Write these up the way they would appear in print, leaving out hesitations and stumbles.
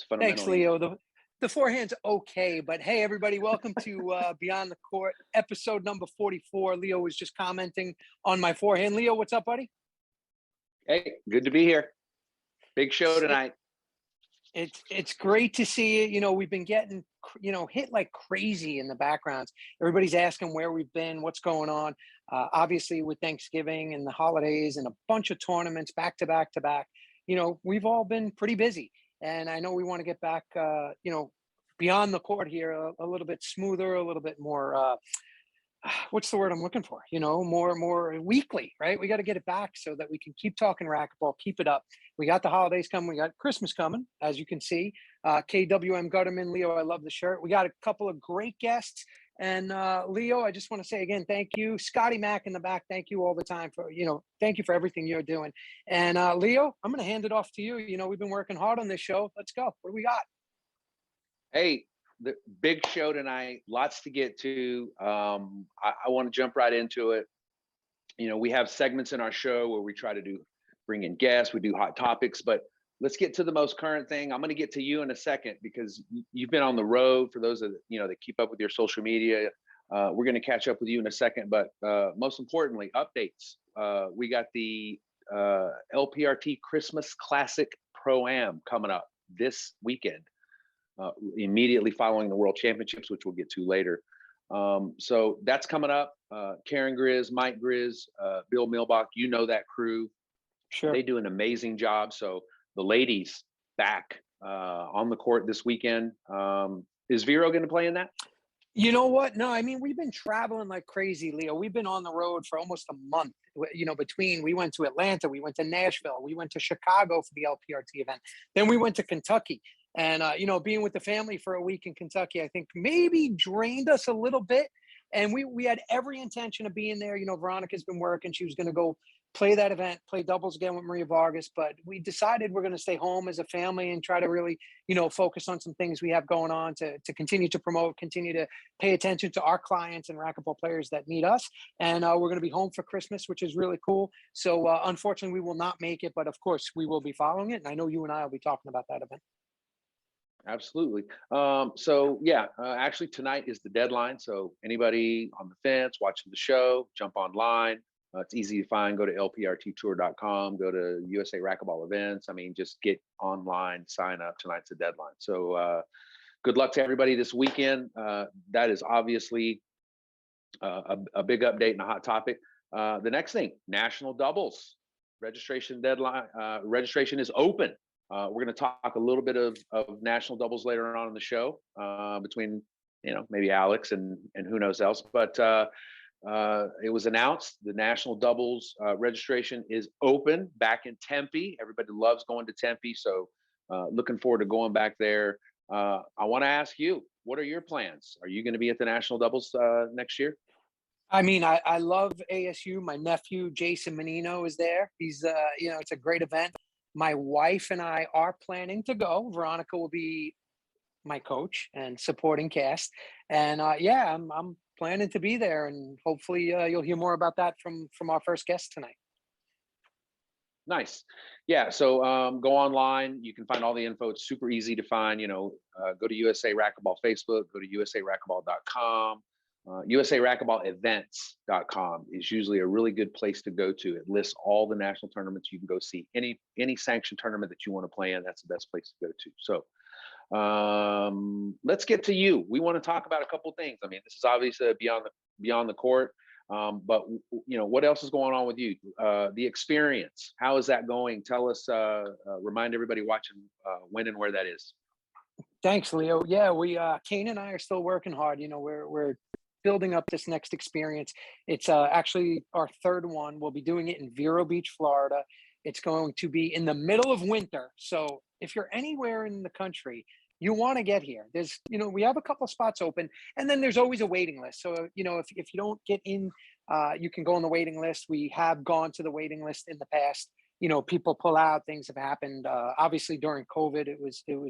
It's Thanks, fundamentally Leo. The forehand's okay, but hey, everybody, welcome to Beyond the Court, episode number 44. Leo was just commenting on my forehand. Leo, what's up, buddy? hey, good to be here. Big show It, tonight. it's great to see it. You know, we've been getting hit like crazy in the backgrounds. Everybody's asking where we've been, what's going on. Obviously, with Thanksgiving and the holidays and a bunch of tournaments back to back to back. We've all been pretty busy. And I know we want to get back, beyond the court here a little bit smoother, a little bit more, what's the word I'm looking for? More weekly, right? We got to get it back so that we can keep talking racquetball, keep it up. We got the holidays coming. We got Christmas coming, as you can see. KWM Gutterman, Leo, I love the shirt. We got a couple of great guests. And Leo, I just want to say again, thank you. Scotty Mack in the back, thank you all the time thank you for everything you're doing. And Leo, I'm going to hand it off to you. We've been working hard on this show. Let's go. What do we got? Hey, the big show tonight. Lots to get to. I want to jump right into it. We have segments in our show where we try to bring in guests. We do hot topics, but let's get to the most current thing. I'm going to get to you in a second because you've been on the road. For those that keep up with your social media, we're going to catch up with you in a second. But most importantly, updates. We got the LPRT Christmas Classic Pro-Am coming up this weekend, immediately following the World Championships, which we'll get to later. So that's coming up. Karen Grizz, Mike Grizz, Bill Milbach, that crew. Sure. They do an amazing job. So the ladies back on the court this weekend. Is Vero going to play in that? You know what? No, I mean, we've been traveling like crazy, Leo. We've been on the road for almost a month. We went to Atlanta, we went to Nashville, we went to Chicago for the LPRT event. Then we went to Kentucky. And, being with the family for a week in Kentucky, I think maybe drained us a little bit. And we had every intention of being there. Veronica's been working. She was going to go play that event, play doubles again with Maria Vargas. But we decided we're going to stay home as a family and try to really, focus on some things we have going on to continue to promote, continue to pay attention to our clients and racquetball players that need us. And we're going to be home for Christmas, which is really cool. So unfortunately, we will not make it. But of course, we will be following it. And I know you and I will be talking about that event. Absolutely. Actually tonight is the deadline. So anybody on the fence watching the show, jump online. It's easy to find. Go to lprttour.com, go to USA Racquetball events. Just get online, sign up. Tonight's the deadline. So good luck to everybody this weekend. That is obviously a big update and a hot topic. The next thing, national doubles registration deadline. Registration is open. We're going to talk a little bit of national doubles later on in the show between, maybe Alex and who knows else. But it was announced the national doubles registration is open back in Tempe. Everybody loves going to Tempe. So looking forward to going back there. I want to ask you, what are your plans? Are you going to be at the national doubles next year? I love ASU. My nephew, Jason Menino, is there. He's, it's a great event. My wife and I are planning to go. Veronica will be my coach and supporting cast. And I'm planning to be there. And hopefully you'll hear more about that from our first guest tonight. Nice. Yeah. So go online. You can find all the info. It's super easy to find. Go to USA Racquetball Facebook, go to usaracquetball.com. USARacquetballEvents.com is usually a really good place to go to. It lists all the national tournaments. You can go see any sanctioned tournament that you want to play in. That's the best place to go to. So let's get to you. We want to talk about a couple things. This is obviously beyond the court, but what else is going on with you? The experience. How is that going? Tell us. Remind everybody watching when and where that is. Thanks, Leo. Yeah, Kane and I are still working hard. We're building up this next experience. It's actually our third one. We'll be doing it in Vero Beach, Florida. It's going to be in the middle of winter. So if you're anywhere in the country, you want to get here. There's, we have a couple of spots open, and then there's always a waiting list. So, if you don't get in, you can go on the waiting list. We have gone to the waiting list in the past. People pull out, things have happened. Obviously during COVID, there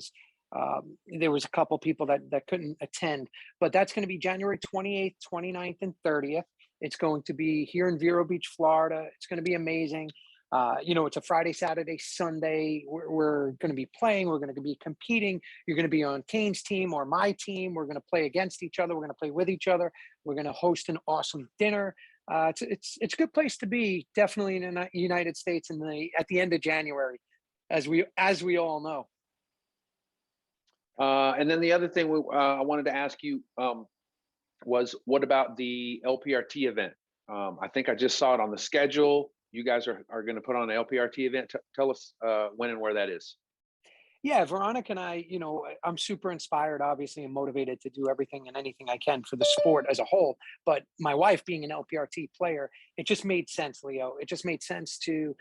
was a couple people that couldn't attend, but that's going to be January 28th, 29th, and 30th. It's going to be here in Vero Beach, Florida. It's going to be amazing. It's a Friday, Saturday, Sunday. We're going to be playing. We're going to be competing. You're going to be on Kane's team or my team. We're going to play against each other. We're going to play with each other. We're going to host an awesome dinner. It's a good place to be, definitely in the United States at the end of January, as we all know. And then the other thing I wanted to ask you was, what about the LPRT event? I think I just saw it on the schedule. You guys are going to put on an LPRT event. Tell us when and where that is. Yeah, Veronica and I, I'm super inspired, obviously, and motivated to do everything and anything I can for the sport as a whole. But my wife being an LPRT player, it just made sense, Leo. It just made sense to,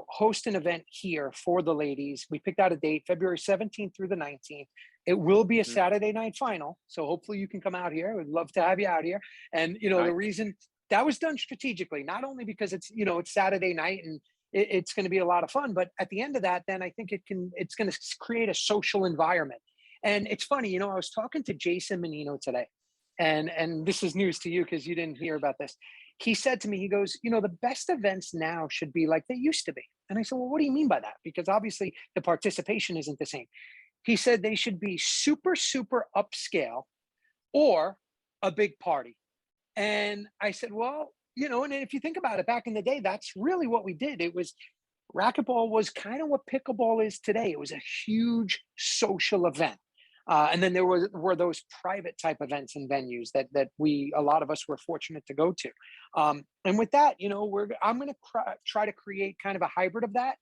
host an event here for the ladies. We picked out a date, February 17th through the 19th. It will be a Saturday night final. So hopefully you can come out here. We'd love to have you out here. And, Nice. the reason that was done strategically, not only because it's Saturday night and it's going to be a lot of fun, but at the end of that, then I think it's going to create a social environment. And it's funny, I was talking to Jason Menino today, and this is news to you because you didn't hear about this. He said to me, he goes, the best events now should be like they used to be. And I said, well, what do you mean by that? Because obviously the participation isn't the same. He said they should be super, super upscale or a big party. And I said, well, and if you think about it, back in the day, that's really what we did. Racquetball was kind of what pickleball is today. It was a huge social event. And then there were those private type events and venues that a lot of us were fortunate to go to. And with that, I'm going to try to create kind of a hybrid of that.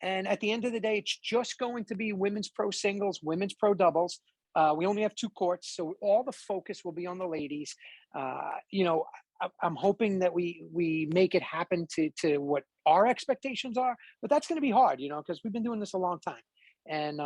And at the end of the day, it's just going to be women's pro singles, women's pro doubles. We only have 2 courts, so all the focus will be on the ladies. I'm hoping that we make it happen to what our expectations are, but that's going to be hard, because we've been doing this a long time, and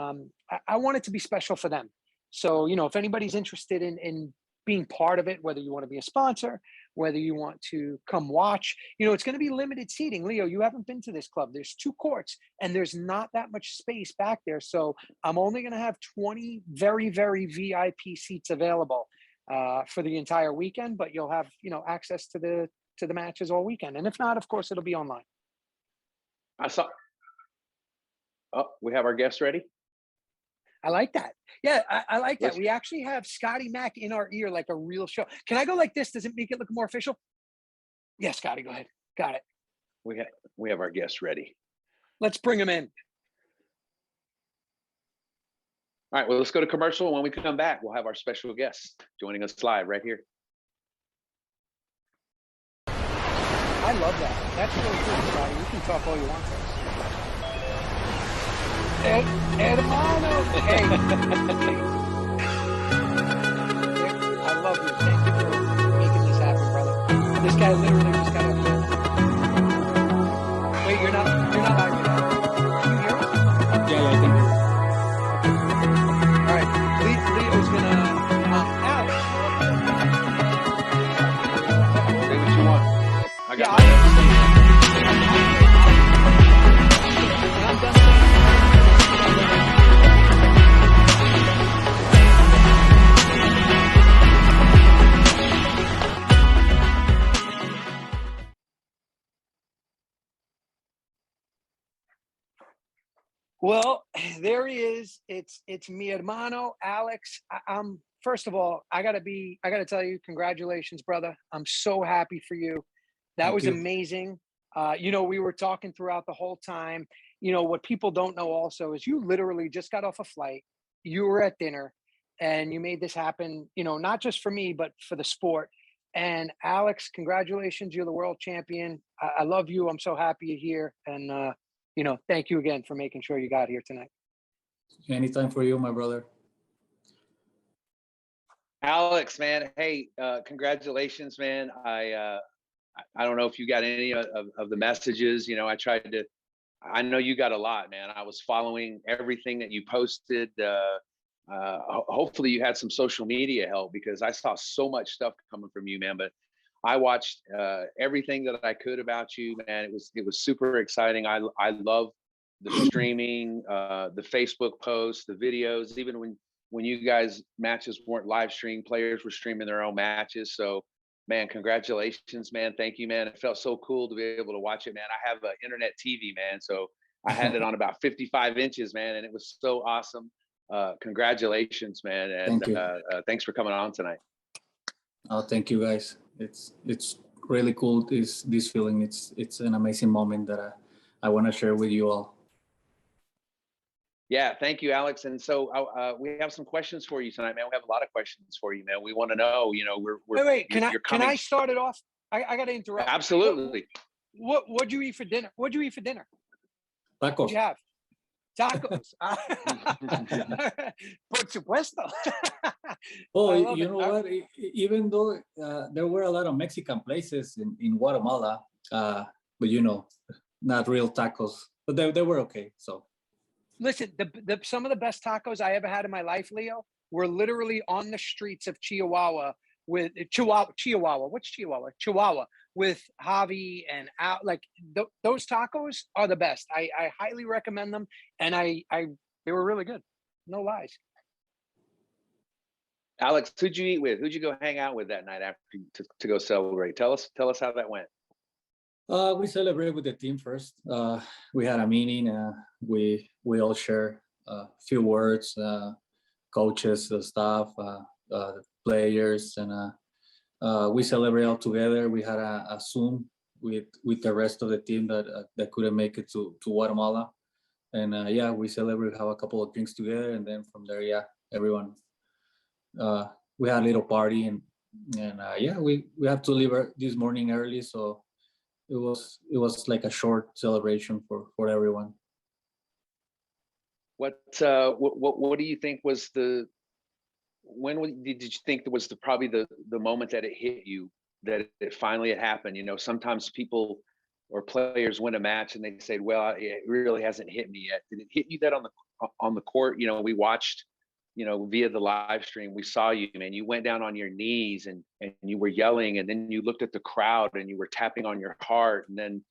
I want it to be special for them. So, if anybody's interested in being part of it, whether you want to be a sponsor, whether you want to come watch, it's going to be limited seating. Leo, you haven't been to this club. There's 2 courts and there's not that much space back there. So I'm only going to have 20 very, very VIP seats available for the entire weekend, but you'll have, access to the matches all weekend. And if not, of course, it'll be online. We have our guests ready. I like that. Yeah, I like that. Let's- We actually have Scotty Mack in our ear like a real show. Can I go like this? Does it make it look more official? Yeah, Scotty, go ahead. Got it. We have our guests ready. Let's bring him in. All right, well, let's go to commercial. And when we come back, we'll have our special guests joining us live right here. I love that. That's really cool, Scotty. You can talk all you want to us. Hermano. Hey. I love you. Thank you for making this happen, brother. This guy literally just got up there. Wait, you're not live yet. Can you hear us? Yeah, I can hear you. All right. Leo's gonna Alex. Say what you want. I got Yeah, I'm done. Well, there he is. It's mi hermano, Alex. I'm first of all, I gotta tell you, congratulations, brother. I'm so happy for you. That Thank was you. amazing. We were talking throughout the whole time. What people don't know also is you literally just got off a flight. You were at dinner and you made this happen, not just for me, but for the sport. And Alex, congratulations. You're the world champion. I love you. I'm so happy you're here. And, thank you again for making sure you got here tonight. Anytime for you, my brother. Alex, man. Hey, congratulations, man. I don't know if you got any of the messages. I know you got a lot, man. I was following everything that you posted. Hopefully you had some social media help, because I saw so much stuff coming from you, man. But I watched everything that I could about you, man. It was super exciting. I love the streaming, the Facebook posts, the videos. Even when you guys matches weren't live streamed, players were streaming their own matches. So Man, congratulations, man. Thank you, man. It felt so cool to be able to watch it, man. I have an internet TV, man. So I had it on about 55 inches, man. And it was so awesome. Congratulations, man. And Thank you. Thanks for coming on tonight. Oh, thank you guys. It's really cool. This feeling. It's an amazing moment that I want to share with you all. Yeah, thank you, Alex. And so we have some questions for you tonight, man. We have a lot of questions for you, man. We want to know, Wait, can coming. I start it off? I got to interrupt. Absolutely. What'd you eat for dinner? What'd you eat for dinner? What'd Tacos. you have? Tacos. Por supuesto. Oh, I love you it. know what? Even though there were a lot of Mexican places in Guatemala, but not real tacos, but they were okay. So. Listen, some of the best tacos I ever had in my life, Leo, were literally on the streets of Chihuahua with Chihuahua. What's Chihuahua? Chihuahua with Javi and out. Like those tacos are the best. I highly recommend them, and they were really good. No lies. Alex, who'd you eat with? Who'd you go hang out with that night after to go celebrate? Tell us how that went. We celebrated with the team first. We had a meeting. We all share a few words, coaches, the staff, players, and we celebrate all together. We had a Zoom with the rest of the team that couldn't make it to Guatemala, and we celebrate, have a couple of drinks together, and then from there, everyone. We had a little party, and we have to leave this morning early, so. It was like a short celebration for everyone. What do you think was did you think that was probably the moment that it hit you, that it finally had happened? Sometimes people or players win a match and they say, well, it really hasn't hit me yet. Did it hit you that on the court? We watched, via the live stream, we saw you, man. You went down on your knees and you were yelling, and then you looked at the crowd and you were tapping on your heart. And then,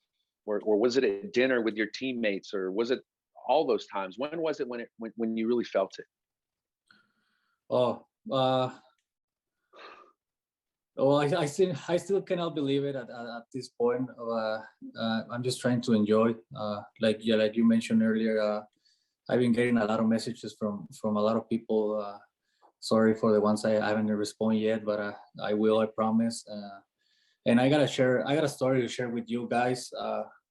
or was it at dinner with your teammates, or was it all those times? When was it when you really felt it? I still cannot believe it at this point. I'm just trying to enjoy. Like you mentioned earlier. I've been getting a lot of messages from a lot of people. Sorry for the ones I haven't responded yet, but I will, I promise. And I got a story to share with you guys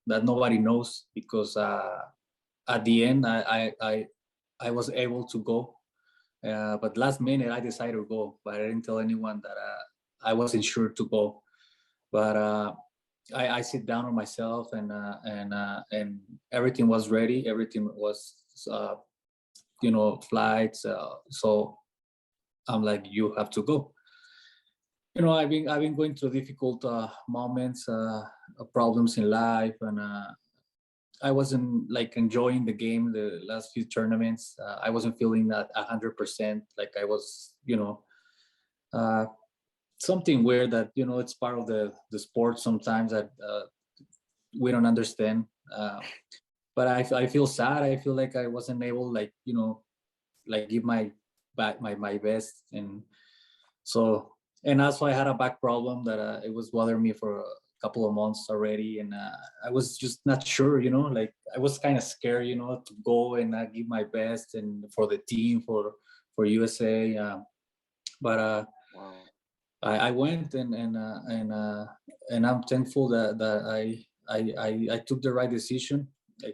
that nobody knows, because at the end I was able to go, but last minute I decided to go, but I didn't tell anyone that I wasn't sure to go. But I sit down on myself, and everything was ready. Everything was. Flights. So I'm like, you have to go. I've been going through difficult moments, problems in life, and I wasn't like enjoying the game. The last few tournaments, I wasn't feeling that 100%. Like I was, something weird that it's part of the sport sometimes that we don't understand. But I feel sad. I feel like I wasn't able, give my best, and so, and also I had a back problem that it was bothering me for a couple of months already, and I was just not sure, like I was kind of scared, to go and give my best and for the team, for USA. But wow. I went, and I'm thankful that I took the right decision. I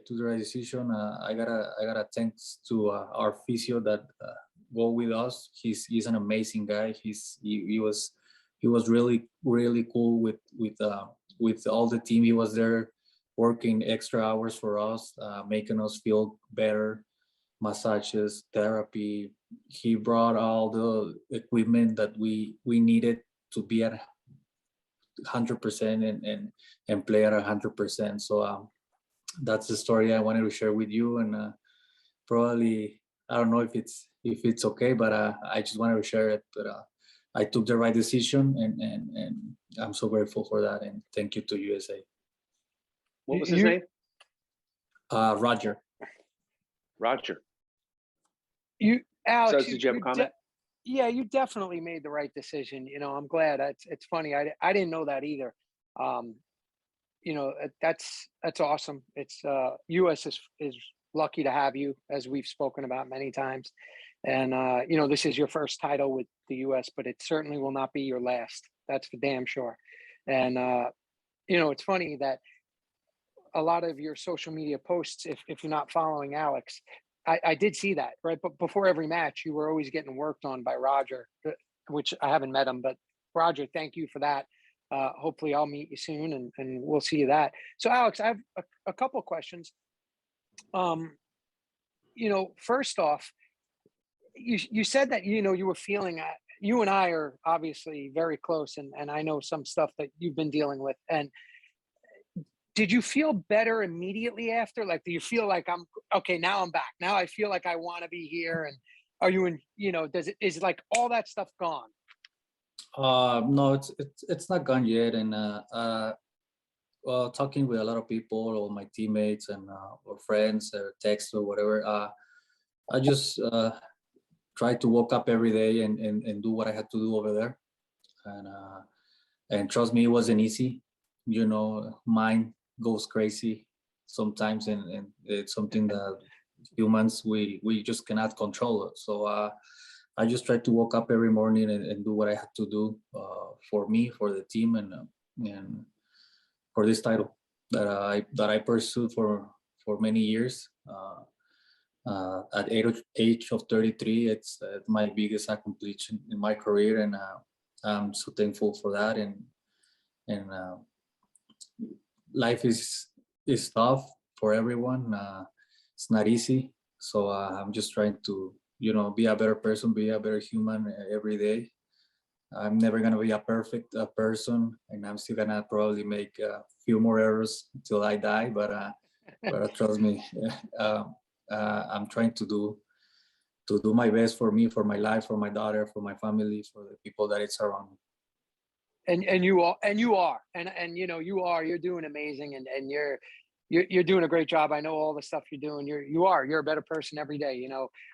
gotta thanks to our physio that go with us. He's an amazing guy. He was really cool with all the team. He was there working extra hours for us, making us feel better, massages, therapy. He brought all the equipment that we needed to be at 100% and play at 100%. So that's the story I wanted to share with you, and probably I don't know if it's okay, but I just wanted to share it. But I took the right decision, and I'm so grateful for that, and thank you to USA. What was his name? Roger. Roger. Alex, So did you have a comment? Yeah, you definitely made the right decision. I'm glad. It's funny. I didn't know that either. Um, that's awesome. It's US is lucky to have you, as we've spoken about many times. And this is your first title with the US, but it certainly will not be your last. That's for damn sure. And it's funny that a lot of your social media posts, if you're not following Alex, I did see that, right? But before every match, you were always getting worked on by Roger, which I haven't met him, but Roger, thank you for that. Hopefully I'll meet you soon, and we'll see you that. So Alex, I have a couple of questions. First off, you said that, you were feeling, you and I are obviously very close, and I know some stuff that you've been dealing with. And did you feel better immediately after? Like, do you feel like I'm okay now? I'm back. Now I feel like I want to be here. And are you in? Is like all that stuff gone? No, it's not gone yet. And well, talking with a lot of people, all my teammates and or friends, or text or whatever. I just try to wake up every day and do what I had to do over there. And trust me, it wasn't easy. Mind goes crazy sometimes, and it's something that humans we just cannot control. So I just try to wake up every morning and do what I had to do for me, for the team, and for this title that I pursued for many years. At age of 33, it's my biggest accomplishment in my career, and I'm so thankful for that. And life is tough for everyone. It's not easy, so I'm just trying to be a better person, be a better human every day. I'm never gonna be a perfect person, and I'm still gonna probably make a few more errors until I die. But trust me, I'm trying to do my best for me, for my life, for my daughter, for my family, for the people that it's around me. And you are, you're doing amazing, and you're doing a great job. I know all the stuff you're doing. You're a better person every day.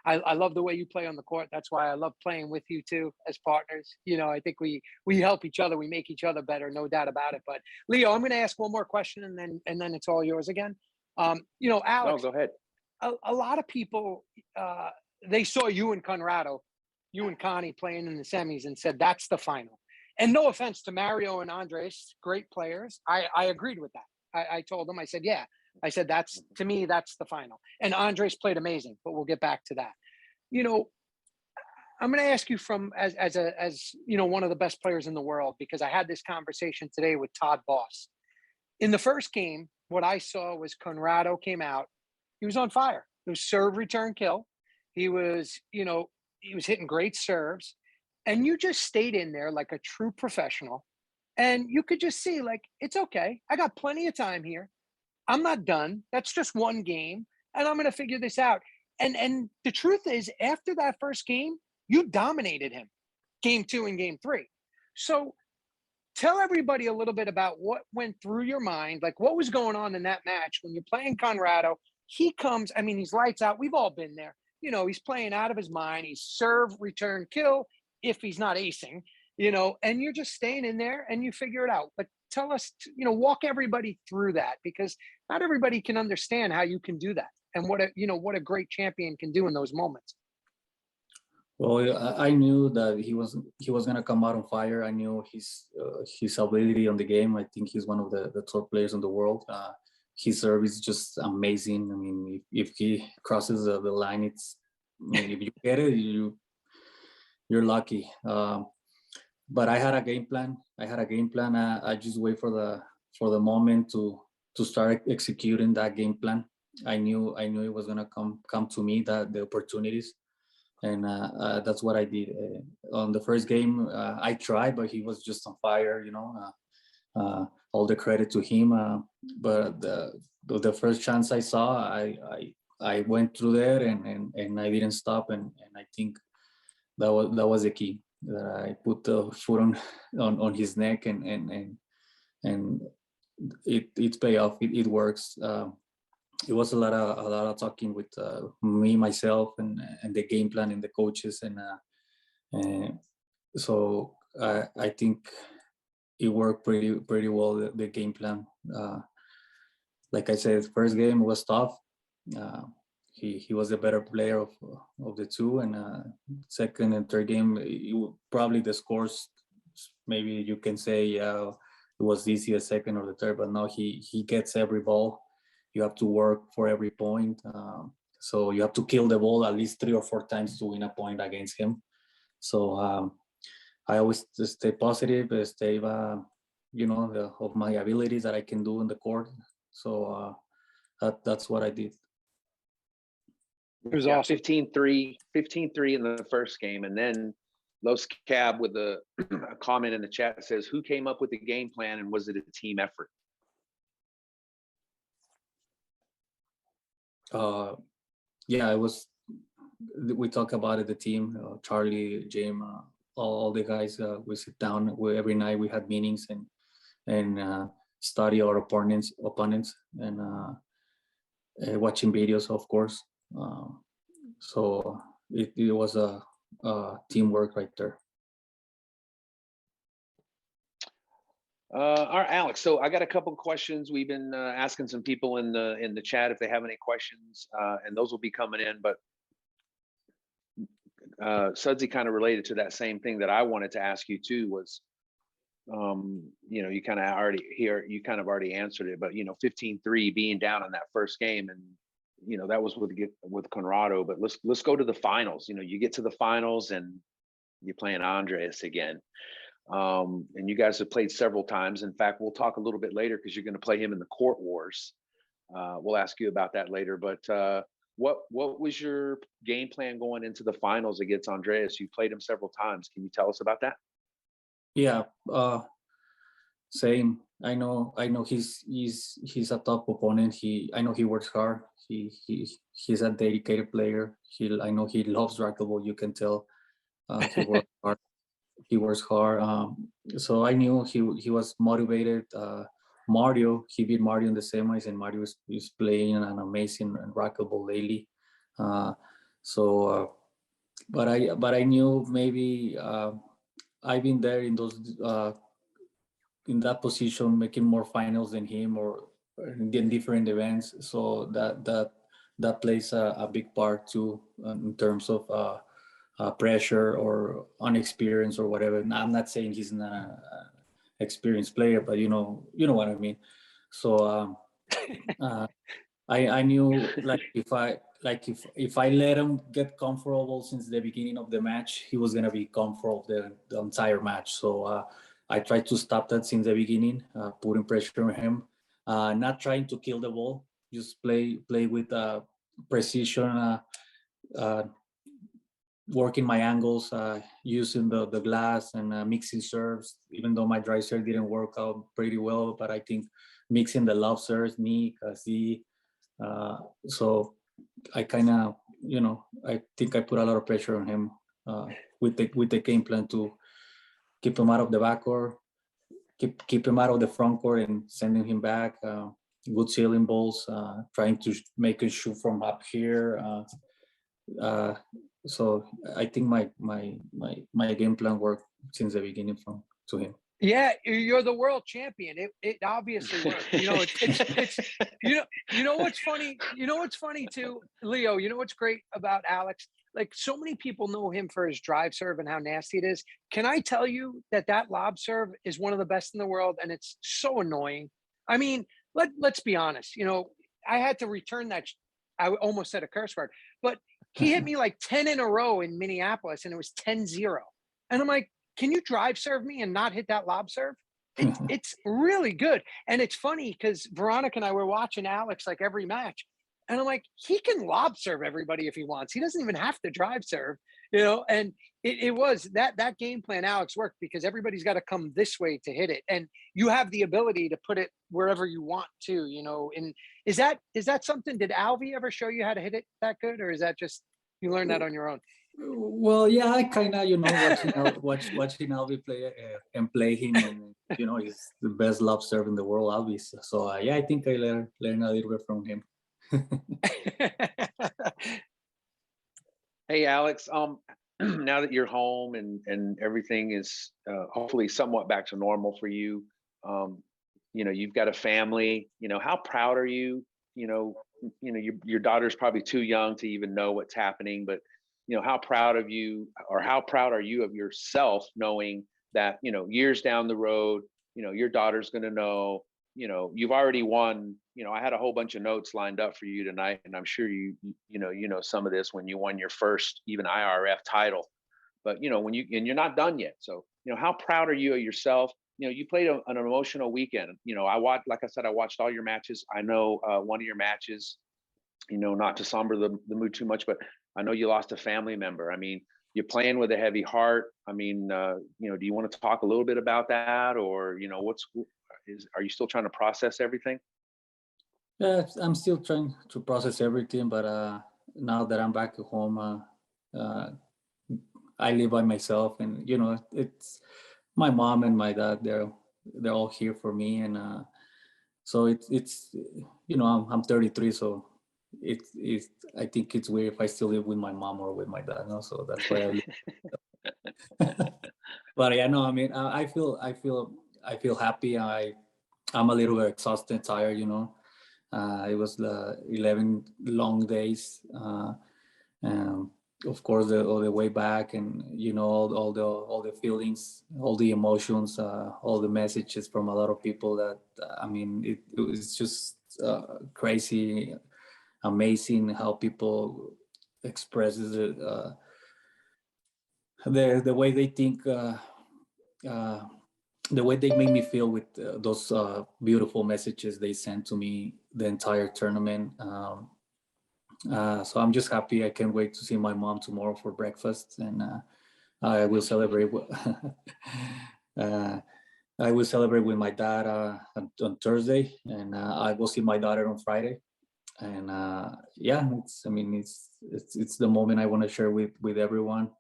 I love the way you play on the court. That's why I love playing with you too, as partners. I think we help each other, we make each other better, no doubt about it. But Leo, I'm going to ask one more question, and then it's all yours again. Alex, No, go ahead. a lot of people, they saw you and Connie playing in the semis and said that's the final. And no offense to Mario and Andres, great players. I agreed with that. I told them, I said, yeah. I said, to me, that's the final. And Andres played amazing, but we'll get back to that. I'm going to ask you as one of the best players in the world, because I had this conversation today with Todd Boss. In the first game, what I saw was Conrado came out. He was on fire. It was serve, return, kill. He was hitting great serves. And you just stayed in there like a true professional. And you could just see, like, it's okay. I got plenty of time here. I'm not done. That's just one game. And I'm going to figure this out. And the truth is, after that first game, you dominated him, game 2 and game 3. So tell everybody a little bit about what went through your mind, like what was going on in that match when you're playing Conrado. He comes, he's lights out. We've all been there. He's playing out of his mind. He's serve, return, kill, if he's not acing, and you're just staying in there and you figure it out. But tell us, walk everybody through that, because not everybody can understand how you can do that and what a great champion can do in those moments. Well, I knew that he was gonna come out on fire. I knew his ability on the game. I think he's one of the top players in the world. His service is just amazing. If he crosses the line, if you get it, you're lucky. But I had a game plan. I just wait for the moment to start executing that game plan. I knew it was gonna come to me, that the opportunities, and that's what I did. On the first game, I tried, but he was just on fire. All the credit to him. But the first chance I saw, I went through there and I didn't stop, and I think that was the key, that I put the foot on his neck, and it pay off. It works. It was a lot of talking with me, myself, and the game plan and the coaches, And so I think it worked pretty well, the game plan. Like I said, first game was tough. He was the better player of the two, and second and third game, probably the scores, maybe you can say it was easy the second or the third, but now he gets every ball. You have to work for every point. So you have to kill the ball at least 3 or 4 times to win a point against him. So I always stay positive, stay, of my abilities that I can do in the court. So that's what I did. It was Yeah, awesome. 15-3 in the first game, and then Los Cab with a comment in the chat that says, who came up with the game plan and was it a team effort? Yeah, it was. We talk about it, the team, Charlie, James, all the guys. We sit down. Every night we had meetings and study our opponents, and watching videos, of course. So it was a teamwork right there. All right, Alex. So I got a couple of questions. We've been asking some people in the chat if they have any questions, and those will be coming in. But Sudsy kind of related to that same thing that I wanted to ask you too was, you kind of already answered it, but 15-3 being down in that first game, and that was with Conrado. But let's go to the finals. You get to the finals and you're playing Andres again. And you guys have played several times. In fact, we'll talk a little bit later because you're going to play him in the Court Wars. We'll ask you about that later. But what was your game plan going into the finals against Andreas? You played him several times. Can you tell us about that? Yeah, same. I know he's a top opponent. I know he works hard. He's a dedicated player. I know he loves racquetball. You can tell. He works hard. He works hard. So I knew he was motivated. Mario, he beat Mario in the semis, and Mario is playing an amazing racquetball lately. But I knew maybe I've been there in those in that position, making more finals than him, or in different events. So that plays a big part too, in terms of pressure or inexperience or whatever. Now, I'm not saying he's not an experienced player, but you know what I mean. So I knew, like, if I let him get comfortable since the beginning of the match, he was gonna be comfortable the entire match. So I tried to stop that since the beginning, putting pressure on him, not trying to kill the ball, just play with precision, working my angles, using the glass, and mixing serves. Even though my dry serve didn't work out pretty well, but I think mixing the love serves, Nick, Z. So I kind of, I think I put a lot of pressure on him with the game plan to keep him out of the backcourt, keep him out of the front court, and sending him back. Good ceiling balls, trying to make a shoot from up here. So I think my game plan worked since the beginning to him. Yeah, you're the world champion. It obviously worked. It's what's funny. What's funny too, Leo. What's great about Alex? Like, so many people know him for his drive serve and how nasty it is. Can I tell you that lob serve is one of the best in the world, and it's so annoying. I mean, let's be honest. I had to return that. I almost said a curse word, but he hit me like 10 in a row in Minneapolis, and it was 10-0. And I'm like, can you drive serve me and not hit that lob serve? It's really good. And it's funny because Veronica and I were watching Alex like every match. And I'm like, he can lob serve everybody if he wants. He doesn't even have to drive serve, and it was that game plan, Alex, worked because everybody's got to come this way to hit it. And you have the ability to put it wherever you want to, and is that something, did Alvy ever show you how to hit it that good? Or is that just, you learned that on your own? Well, yeah, I kind of, watching Alvy play and play him, and he's the best lob serve in the world, Alvy. So yeah, I think I learned a little bit from him. Hey, Alex. now that you're home and everything is hopefully somewhat back to normal for you, you've got a family, how proud are you? Your daughter's probably too young to even know what's happening, but how proud of you, or how proud are you of yourself, knowing that, years down the road, your daughter's going to know, you've already won. I had a whole bunch of notes lined up for you tonight, and I'm sure you know some of this when you won your first even IRF title. But and you're not done yet. So how proud are you of yourself? You played an emotional weekend. I watched, like I said, I watched all your matches. I know one of your matches, not to somber the mood too much, but I know you lost a family member. I mean, you're playing with a heavy heart. I mean, do you want to talk a little bit about that, or are you still trying to process everything? Yeah, I'm still trying to process everything, but now that I'm back at home, I live by myself, and it's my mom and my dad. They're all here for me, and so it's I'm 33, so it's I think it's weird if I still live with my mom or with my dad. So that's why I live. But yeah, no, I mean, I feel happy. I'm a little bit exhausted, tired. It was 11 long days. Of course, all the way back, and all the feelings, all the emotions, all the messages from a lot of people. That I mean, it was just crazy, amazing how people expresses it, the way they think. The way they made me feel with those beautiful messages they sent to me the entire tournament. So I'm just happy. I can't wait to see my mom tomorrow for breakfast, and I will celebrate. I will celebrate with my dad on Thursday, and I will see my daughter on Friday. And yeah, it's the moment I want to share with everyone.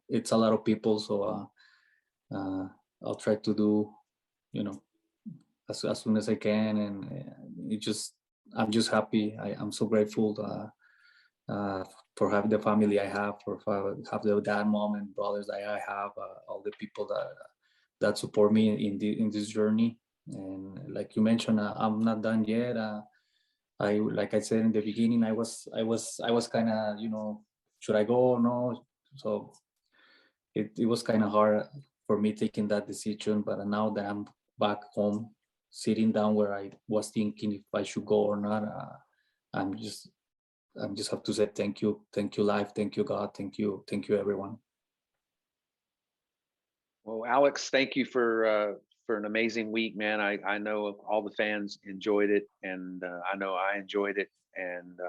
It's a lot of people, so I'll try to do, as soon as I can, and I'm just happy. I'm so grateful for having the family I have, for have the dad, mom, and brothers that I have, all the people that support me in this journey. And like you mentioned, I'm not done yet. Like I said in the beginning, I was kind of, should I go or no? So it was kind of hard for me taking that decision. But now that I'm back home, sitting down where I was thinking if I should go or not, I'm just have to say thank you, life, thank you, God, thank you, everyone. Well, Alex, thank you for an amazing week, man. I know all the fans enjoyed it, and I know I enjoyed it. And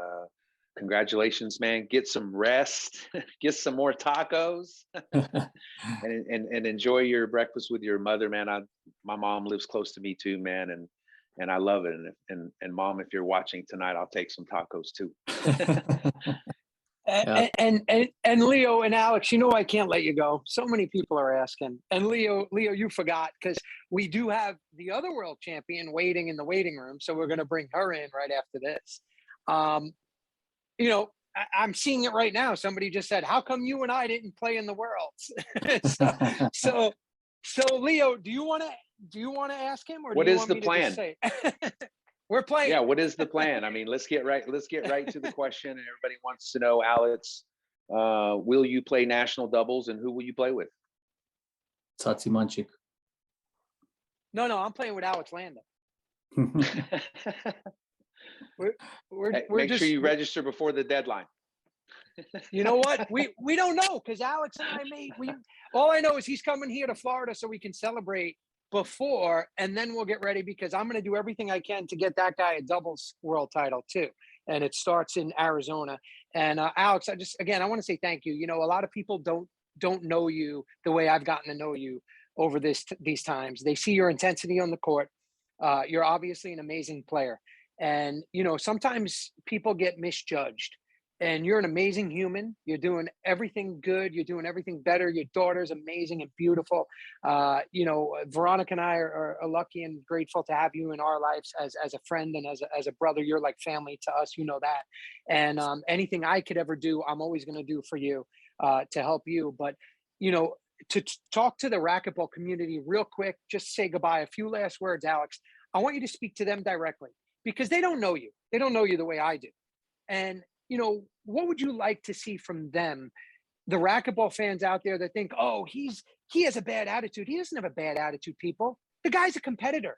congratulations, man. Get some rest, get some more tacos, and enjoy your breakfast with your mother, man. My mom lives close to me too, man, and I love it. And mom, if you're watching tonight, I'll take some tacos too. Yeah. And Leo and Alex, I can't let you go. So many people are asking. And Leo, you forgot, because we do have the other world champion waiting in the waiting room. So we're going to bring her in right after this. I'm seeing it right now. Somebody just said, how come you and I didn't play in the Worlds? so Leo, do you want to ask him, or what do you is want the me plan? to just say? We're playing. Yeah, what is the plan? I mean, let's get right to the question. And everybody wants to know, Alex, will you play national doubles, and who will you play with? Tsatsi Manchik. No, I'm playing with Alex Landa. Make sure you register before the deadline. You know what? We don't know, because Alex and I all I know is he's coming here to Florida so we can celebrate before, and then we'll get ready, because I'm going to do everything I can to get that guy a doubles world title too. And it starts in Arizona. And Alex, I want to say thank you. A lot of people don't know you the way I've gotten to know you over these times. They see your intensity on the court. You're obviously an amazing player. And, sometimes people get misjudged. and you're an amazing human. You're doing everything good. You're doing everything better. Your daughter's amazing and beautiful. Veronica and I are lucky and grateful to have you in our lives as a friend and as a brother. You're like family to us. You know that. And anything I could ever do, I'm always going to do for you to help you. But, to talk to the racquetball community real quick, just say goodbye. A few last words, Alex. I want you to speak to them directly because they don't know you. They don't know you the way I do. And what would you like to see from them, the racquetball fans out there that think, oh, he has a bad attitude? He doesn't have a bad attitude, people. The guy's a competitor,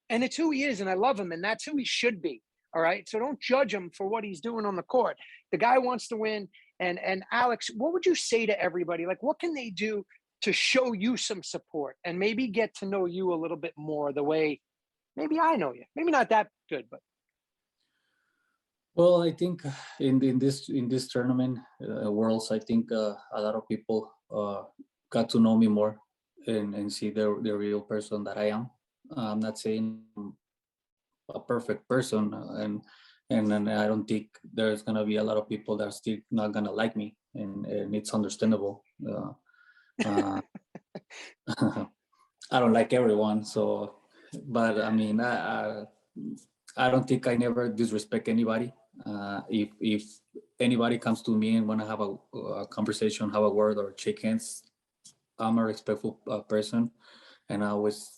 and it's who he is, and I love him, and that's who he should be. All right, so don't judge him for what he's doing on the court. The guy wants to win. And Alex, what would you say to everybody? Like, what can they do to show you some support and maybe get to know you a little bit more the way maybe I know you? Maybe not that good, but. Well, I think in this tournament, Worlds, I think a lot of people got to know me more and see the real person that I am. I'm not saying I'm a perfect person, and I don't think there's gonna be a lot of people that are still not gonna like me, and it's understandable. I don't like everyone, so, but I mean, I don't think I never disrespect anybody. If anybody comes to me and want to have a conversation, have a word or shake hands, I'm a respectful person, and I always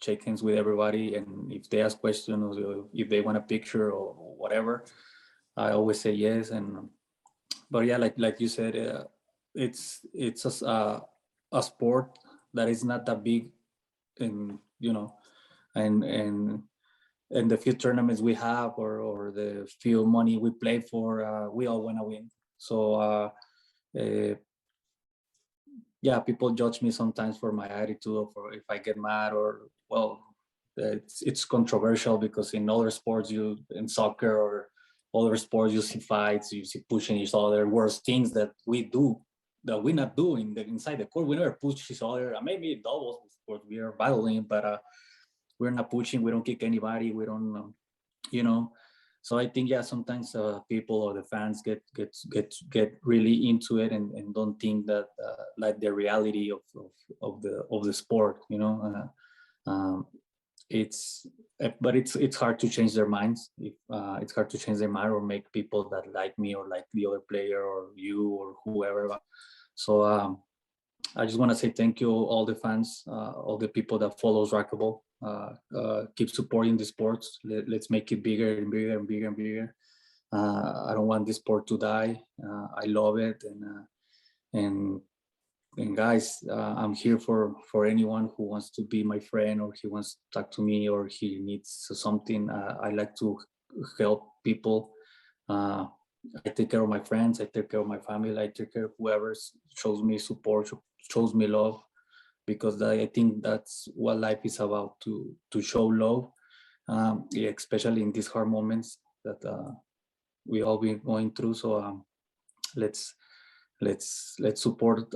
shake hands with everybody. And if they ask questions or if they want a picture or whatever, I always say yes. But yeah, like you said, it's a sport that is not that big, and and the few tournaments we have or the few money we play for, we all want to win. So yeah, people judge me sometimes for my attitude or for if I get mad, or well, it's controversial because in other sports, in soccer or other sports, you see fights, you see pushing each other, worse things that we do that we not do inside the court. We never push each other. Maybe doubles, of course, we are battling, but we're not pushing. We don't kick anybody. We don't, So I think, yeah, sometimes people or the fans get really into it and don't think that like the reality of the sport. It's hard to change their minds. It's hard to change their mind or make people that like me or like the other player or you or whoever. So I just want to say thank you, all the fans, all the people that follows Racquetball. Keep supporting the sports. Let's make it bigger and bigger and bigger and bigger. I don't want this sport to die. I love it, and guys, I'm here for anyone who wants to be my friend or he wants to talk to me or he needs something. I like to help people. I take care of my friends. I take care of my family. I take care of whoever shows me support, shows me love, because I think that's what life is about, to show love, especially in these hard moments that we all been going through. So let's support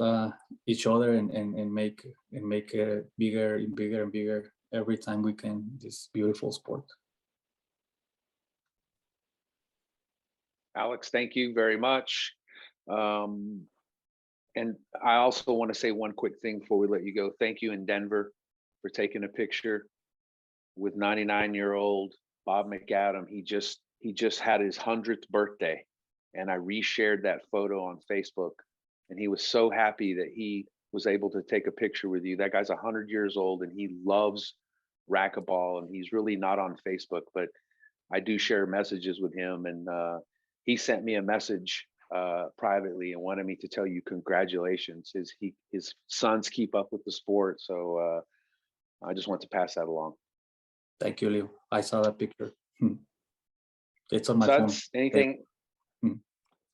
each other and make it bigger and bigger and bigger every time we can. This beautiful sport. Alex, thank you very much. And I also want to say one quick thing before we let you go. Thank you in Denver for taking a picture with 99-year-old Bob McAdam. He just had his 100th birthday, and I reshared that photo on Facebook, and he was so happy that he was able to take a picture with you. That guy's 100 years old and he loves racquetball, and he's really not on Facebook, but I do share messages with him, and he sent me a message privately and wanted me to tell you congratulations. His sons keep up with the sport, so I just want to pass that along. Thank you, Leo. I saw that picture. It's on my phone. Anything?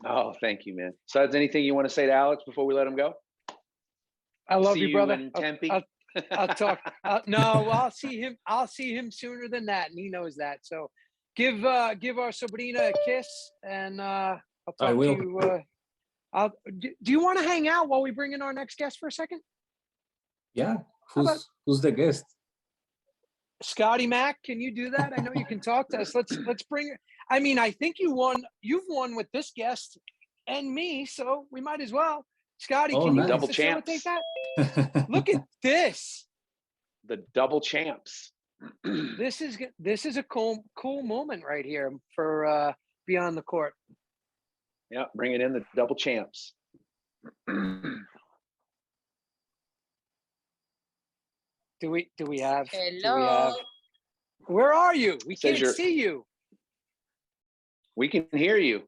Oh, thank you, man. Suds, anything you want to say to Alex before we let him go? I love you, brother. In Tempe. I'll talk. No, I'll see him. I'll see him sooner than that, and he knows that. So, give our Sabrina a kiss, and I'll talk to you. Do you want to hang out while we bring in our next guest for a second? Yeah. Who's the guest? Scotty Mack, can you do that? I know you can talk to us. Let's bring. I mean, I think you've won with this guest and me, so we might as well. Scotty, Oh, can you nice. Double facilitate champs. that? Look at this. The double champs. This is a cool moment right here for Beyond the Court. Yeah, bringing in the double champs. Do we have? Hello. Where are you? We Says can't you're- see you. We can hear you.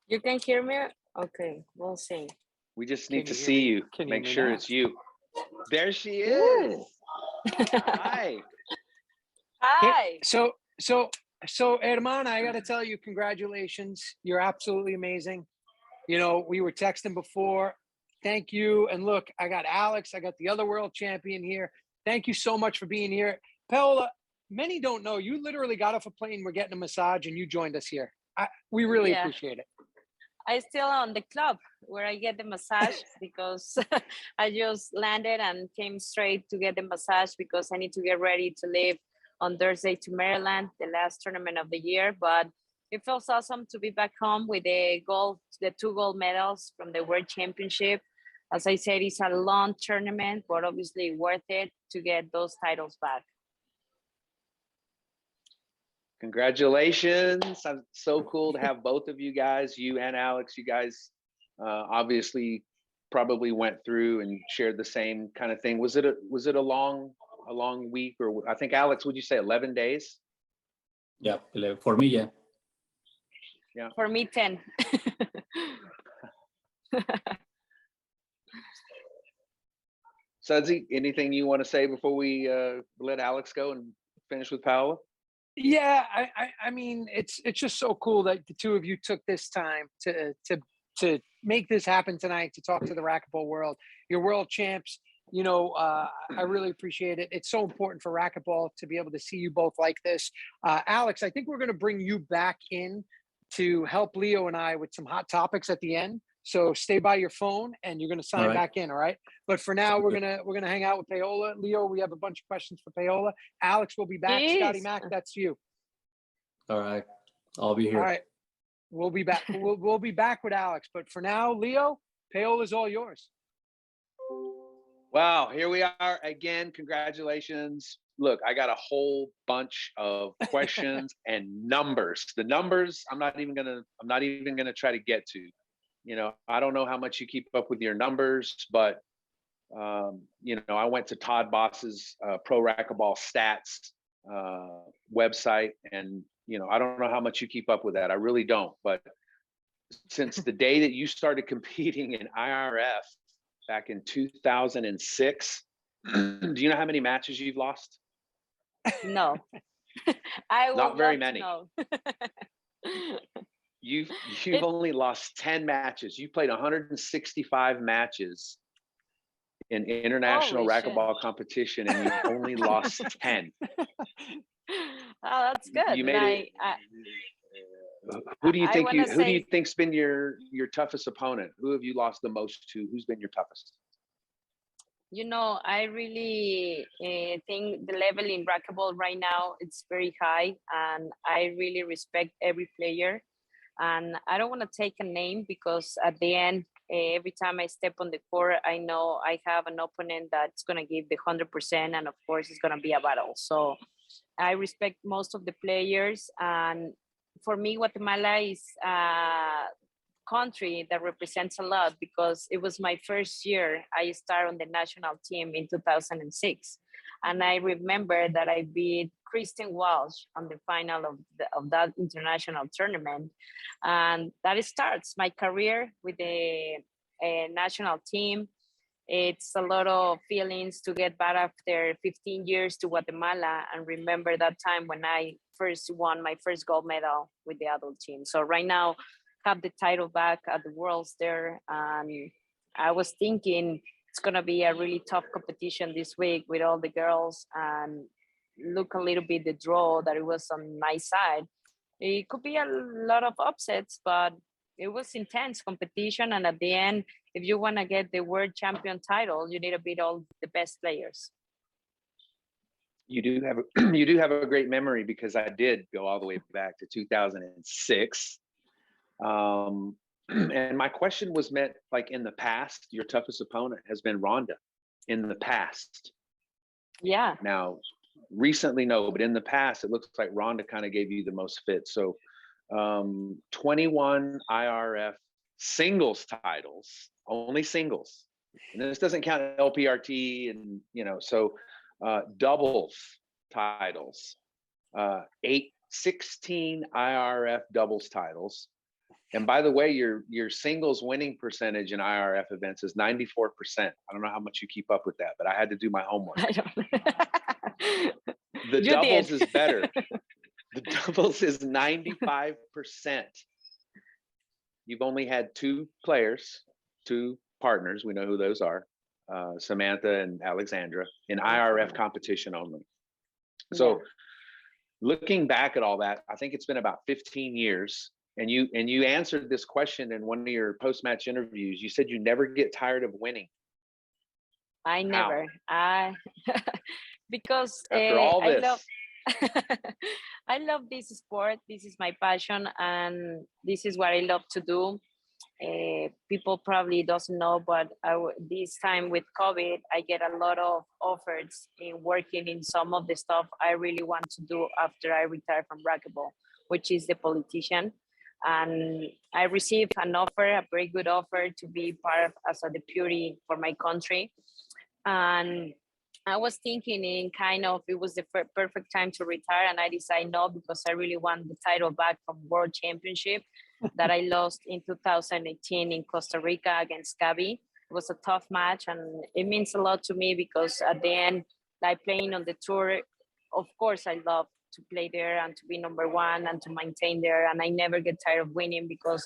You can hear me? Okay, we'll see. We just Can need to you hear see me? you. Can you Make hear me sure now? it's you. There she Ooh. is. Hi. Hi. So Hermana, I got to tell you, congratulations. You're absolutely amazing. You know, we were texting before. Thank you. And look, I got Alex. I got the other world champion here. Thank you so much for being here. Paola, many don't know, you literally got off a plane. We're getting a massage and you joined us here. We really Yeah. appreciate it. I still on the club where I get the massage because I just landed and came straight to get the massage because I need to get ready to leave on Thursday to Maryland, the last tournament of the year. But it feels awesome to be back home with the 2 gold medals from the World Championship. As I said, it's a long tournament, but obviously worth it to get those titles back. Congratulations. I'm so cool to have both of you guys, you and Alex. You guys obviously probably went through and shared the same kind of thing. Was it a long week, or I think Alex, would you say 11 days? Yeah, for me, yeah. Yeah. For me, 10. Sudsy, anything you want to say before we let Alex go and finish with Paola? Yeah, I mean, it's just so cool that the two of you took this time to make this happen tonight, to talk to the racquetball world. You're world champs. You know, I really appreciate it. It's so important for racquetball to be able to see you both like this. Alex, I think we're going to bring you back in to help Leo and I with some hot topics at the end. So stay by your phone and you're going to sign right. back in. All right. But for now, we're going to hang out with Paola. Leo, we have a bunch of questions for Paola. Alex will be back. Yes. Scotty Mac, that's you. All right, I'll be here. All right. We'll be back. We'll be back with Alex. But for now, Leo, Paola's all yours. Wow, here we are again. Congratulations. Look, I got a whole bunch of questions and numbers. The numbers I'm not even gonna try to get to. You know, I don't know how much you keep up with your numbers, but you know, I went to Todd Boss's Pro Racquetball Stats website, and you know, I don't know how much you keep up with that. I really don't. But since the day that you started competing in IRF back in 2006, do you know how many matches you've lost? No. I would Not very love to many. know. You've only lost 10 matches. You played 165 matches in international Holy shit. racquetball competition, and you only lost 10. Oh, that's good. You And made it. Who do you think's been your toughest opponent? Who have you lost the most to? Who's been your toughest? You know, I really think the level in racquetball right now, it's very high, and I really respect every player. And I don't want to take a name because at the end, every time I step on the court, I know I have an opponent that's going to give the 100%, and of course it's going to be a battle. So I respect most of the players, and for me, Guatemala is a country that represents a lot because it was my first year. I started on the national team in 2006. And I remember that I beat Kristen Walsh on the final of that international tournament. And that starts my career with the national team. It's a lot of feelings to get back after 15 years to Guatemala and remember that time when I first won my first gold medal with the adult team. So right now, have the title back at the Worlds there. I was thinking it's gonna be a really tough competition this week with all the girls, and look a little bit the draw that it was on my side. It could be a lot of upsets, but it was intense competition. And at the end, if you want to get the world champion title, you need to beat all the best players. You do have you do have a great memory because I did go all the way back to 2006. And my question was meant like in the past, your toughest opponent has been Rhonda in the past. Yeah. Now, recently, no, but in the past, it looks like Rhonda kind of gave you the most fit. So 21 IRF singles titles, only singles. And this doesn't count LPRT and, you know, so doubles titles, 16 IRF doubles titles. And by the way, your singles winning percentage in IRF events is 94%. I don't know how much you keep up with that, but I had to do my homework. I don't. The You doubles did. is better. The doubles is 95%. You've only had two players, two partners. We know who those are, Samantha and Alexandra, in IRF competition only. So looking back at all that, I think it's been about 15 years. And you answered this question in one of your post-match interviews. You said you never get tired of winning. I never. Because After all I this, love I love this sport. This is my passion, and this is what I love to do. People probably doesn't know, but this time with COVID, I get a lot of offers in working in some of the stuff I really want to do after I retire from racquetball, which is the politician. And I received an offer, a very good offer, to be part of as a deputy for my country. And I was thinking in kind of, it was the perfect time to retire, and I decided no, because I really want the title back from World Championship that I lost in 2018 in Costa Rica against Gabi. It was a tough match, and it means a lot to me because at the end, like playing on the tour, of course I love to play there and to be number one and to maintain there, and I never get tired of winning because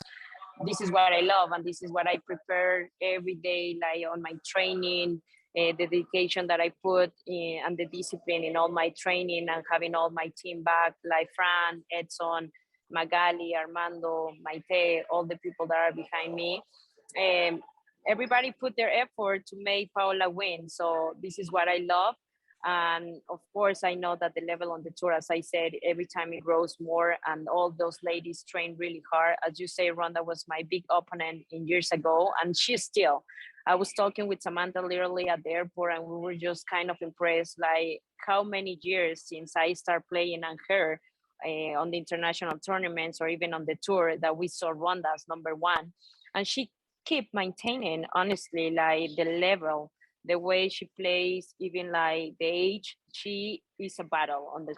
this is what I love and this is what I prepare every day, like on my training. The dedication that I put in and the discipline in all my training, and having all my team back, like Fran, Edson, Magali, Armando, Maite, all the people that are behind me. Everybody put their effort to make Paola win. So this is what I love. And of course, I know that the level on the tour, as I said, every time it grows more, and all those ladies train really hard. As you say, Rhonda was my big opponent in years ago, and she's still. I was talking with Samantha literally at the airport, and we were just kind of impressed, like how many years since I started playing on her on the international tournaments or even on the tour that we saw Rhonda as number one. And she kept maintaining, honestly, like the level, the way she plays, even like the age. She is a battle on the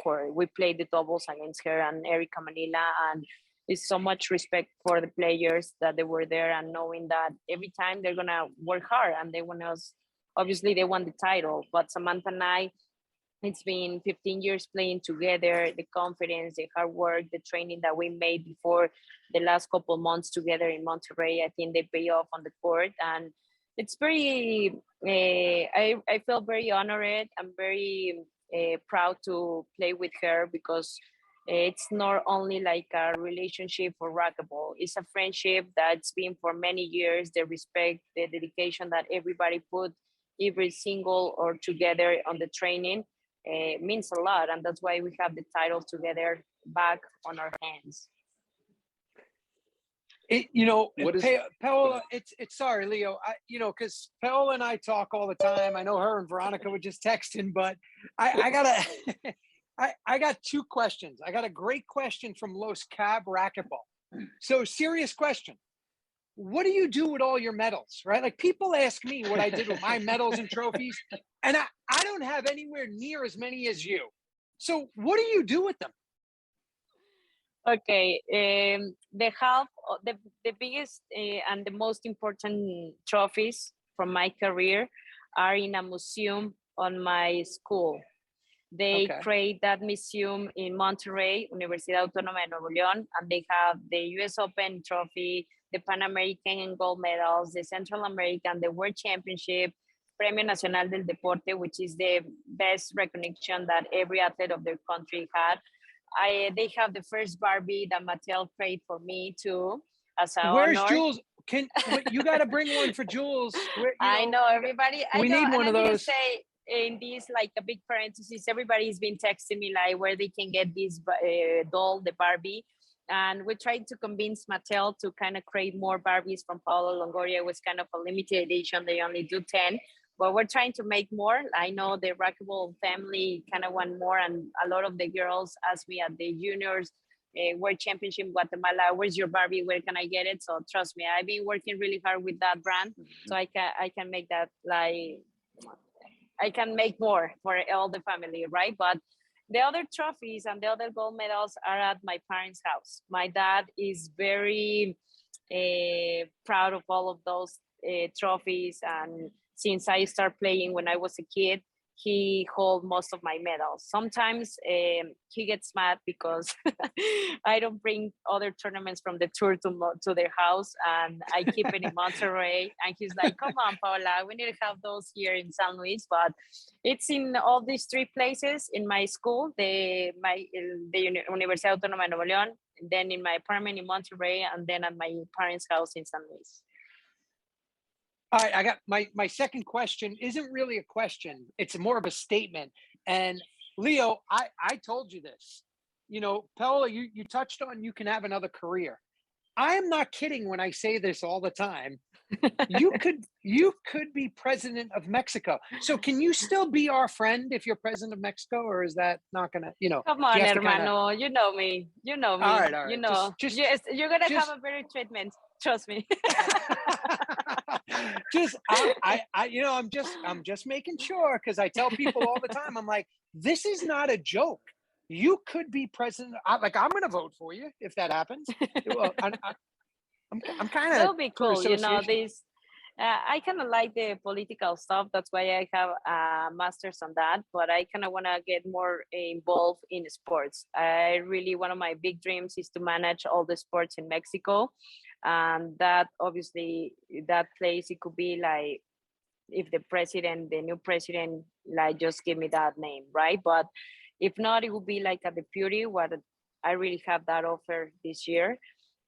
court. We played the doubles against her and Erica Manila, and it's so much respect for the players that they were there, and knowing that every time they're gonna work hard and they want us. Obviously, they won the title, but Samantha and I, it's been 15 years playing together. The confidence, the hard work, the training that we made before the last couple months together in Monterrey, I think they pay off on the court, and it's very. I feel very honored. I'm very proud to play with her because it's not only like a relationship for racquetball. It's a friendship that's been for many years. The respect, the dedication that everybody put every single or together on the training means a lot. And that's why we have the title together back on our hands. Paola, it's sorry, Leo, because Paola and I talk all the time. I know her and Veronica were just texting, but I gotta, I got two questions. I got a great question from Los Cab Racquetball. So serious question. What do you do with all your medals, right? Like people ask me what I did with my medals and trophies, and I don't have anywhere near as many as you. So what do you do with them? Okay, the biggest and the most important trophies from my career are in a museum on my school. They create that museum in Monterrey, Universidad Autónoma de Nuevo León, and they have the US Open trophy, the Pan American gold medals, the Central American, the World Championship, Premio Nacional del Deporte, which is the best recognition that every athlete of their country had. They have the first Barbie that Mattel created for me too, as an Where's honor. Jules? You got to bring one for Jules. I know everybody. We need one of those. in this like a big parenthesis, everybody's been texting me like where they can get this doll, the Barbie. And we tried to convince Mattel to kind of create more Barbies from Paola Longoria. It was kind of a limited edition. They only do 10, but we're trying to make more. I know the Racquetball family kind of want more, and a lot of the girls asked me at the juniors World Championship in Guatemala, where's your Barbie? Where can I get it? So trust me, I've been working really hard with that brand, so I can make that like I can make more for all the family, right? But the other trophies and the other gold medals are at my parents' house. My dad is very proud of all of those trophies, and since I started playing when I was a kid, he holds most of my medals. Sometimes he gets mad because I don't bring other tournaments from the tour to their house, and I keep it in Monterrey. And he's like, "Come on, Paola, we need to have those here in San Luis." But it's in all these three places: in my school, the Universidad Autónoma de Nuevo León, then in my apartment in Monterrey, and then at my parents' house in San Luis. All right, I got my second question isn't really a question. It's more of a statement. And Leo, I told you this. You know, Paola, you touched on you can have another career. I am not kidding when I say this all the time. You could be president of Mexico. So can you still be our friend if you're president of Mexico, or is that not gonna, Come on, hermano, you know me. All right. You know, yes, you're gonna have a better treatment. Trust me. I'm just making sure, because I tell people all the time, I'm like, this is not a joke. You could be president. I'm going to vote for you if that happens. I'm kind of. That'll be cool. You know, this. I kind of like the political stuff. That's why I have a master's on that. But I kind of want to get more involved in sports. One of my big dreams is to manage all the sports in Mexico. And that obviously, that place, it could be like if the new president, like just give me that name, right? But if not, it would be like a deputy. What I really have that offer this year.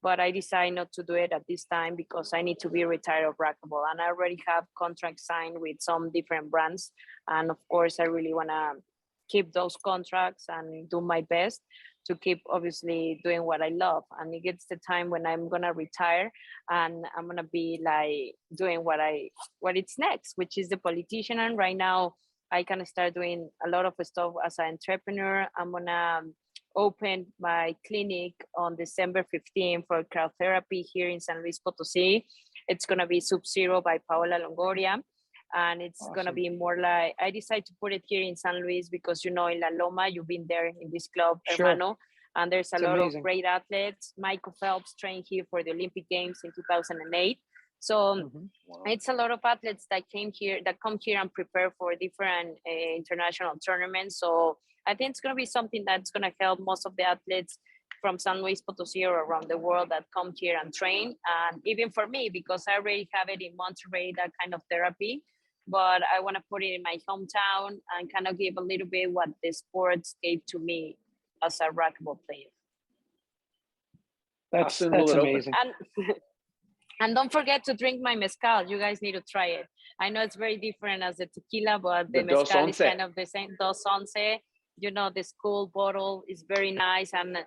But I decided not to do it at this time because I need to be retired of racquetball, and I already have contracts signed with some different brands. And of course, I really want to keep those contracts and do my best to keep obviously doing what I love. And it gets the time when I'm gonna retire and I'm gonna be like doing what it's next, which is the politician. And right now, I can start doing a lot of stuff as an entrepreneur. I'm gonna open my clinic on December 15th for crowd therapy here in San Luis Potosí. It's going to be Sub-Zero by Paola Longoria. And it's awesome. Going to be more like, I decided to put it here in San Luis because, in La Loma, you've been there in this club, sure. Hermano. And there's a lot of great athletes. Michael Phelps trained here for the Olympic Games in 2008. So it's a lot of athletes that come here and prepare for different international tournaments. So I think it's going to be something that's going to help most of the athletes from San Luis Potosí or around the world that come here and train. And even for me, because I already have it in Monterrey, that kind of therapy, but I want to put it in my hometown and kind of give a little bit what the sports gave to me as a racquetball player. That's amazing. And don't forget to drink my mezcal. You guys need to try it. I know it's very different as the tequila, but the mezcal is kind of the same. Dos Once. The school bottle is very nice. And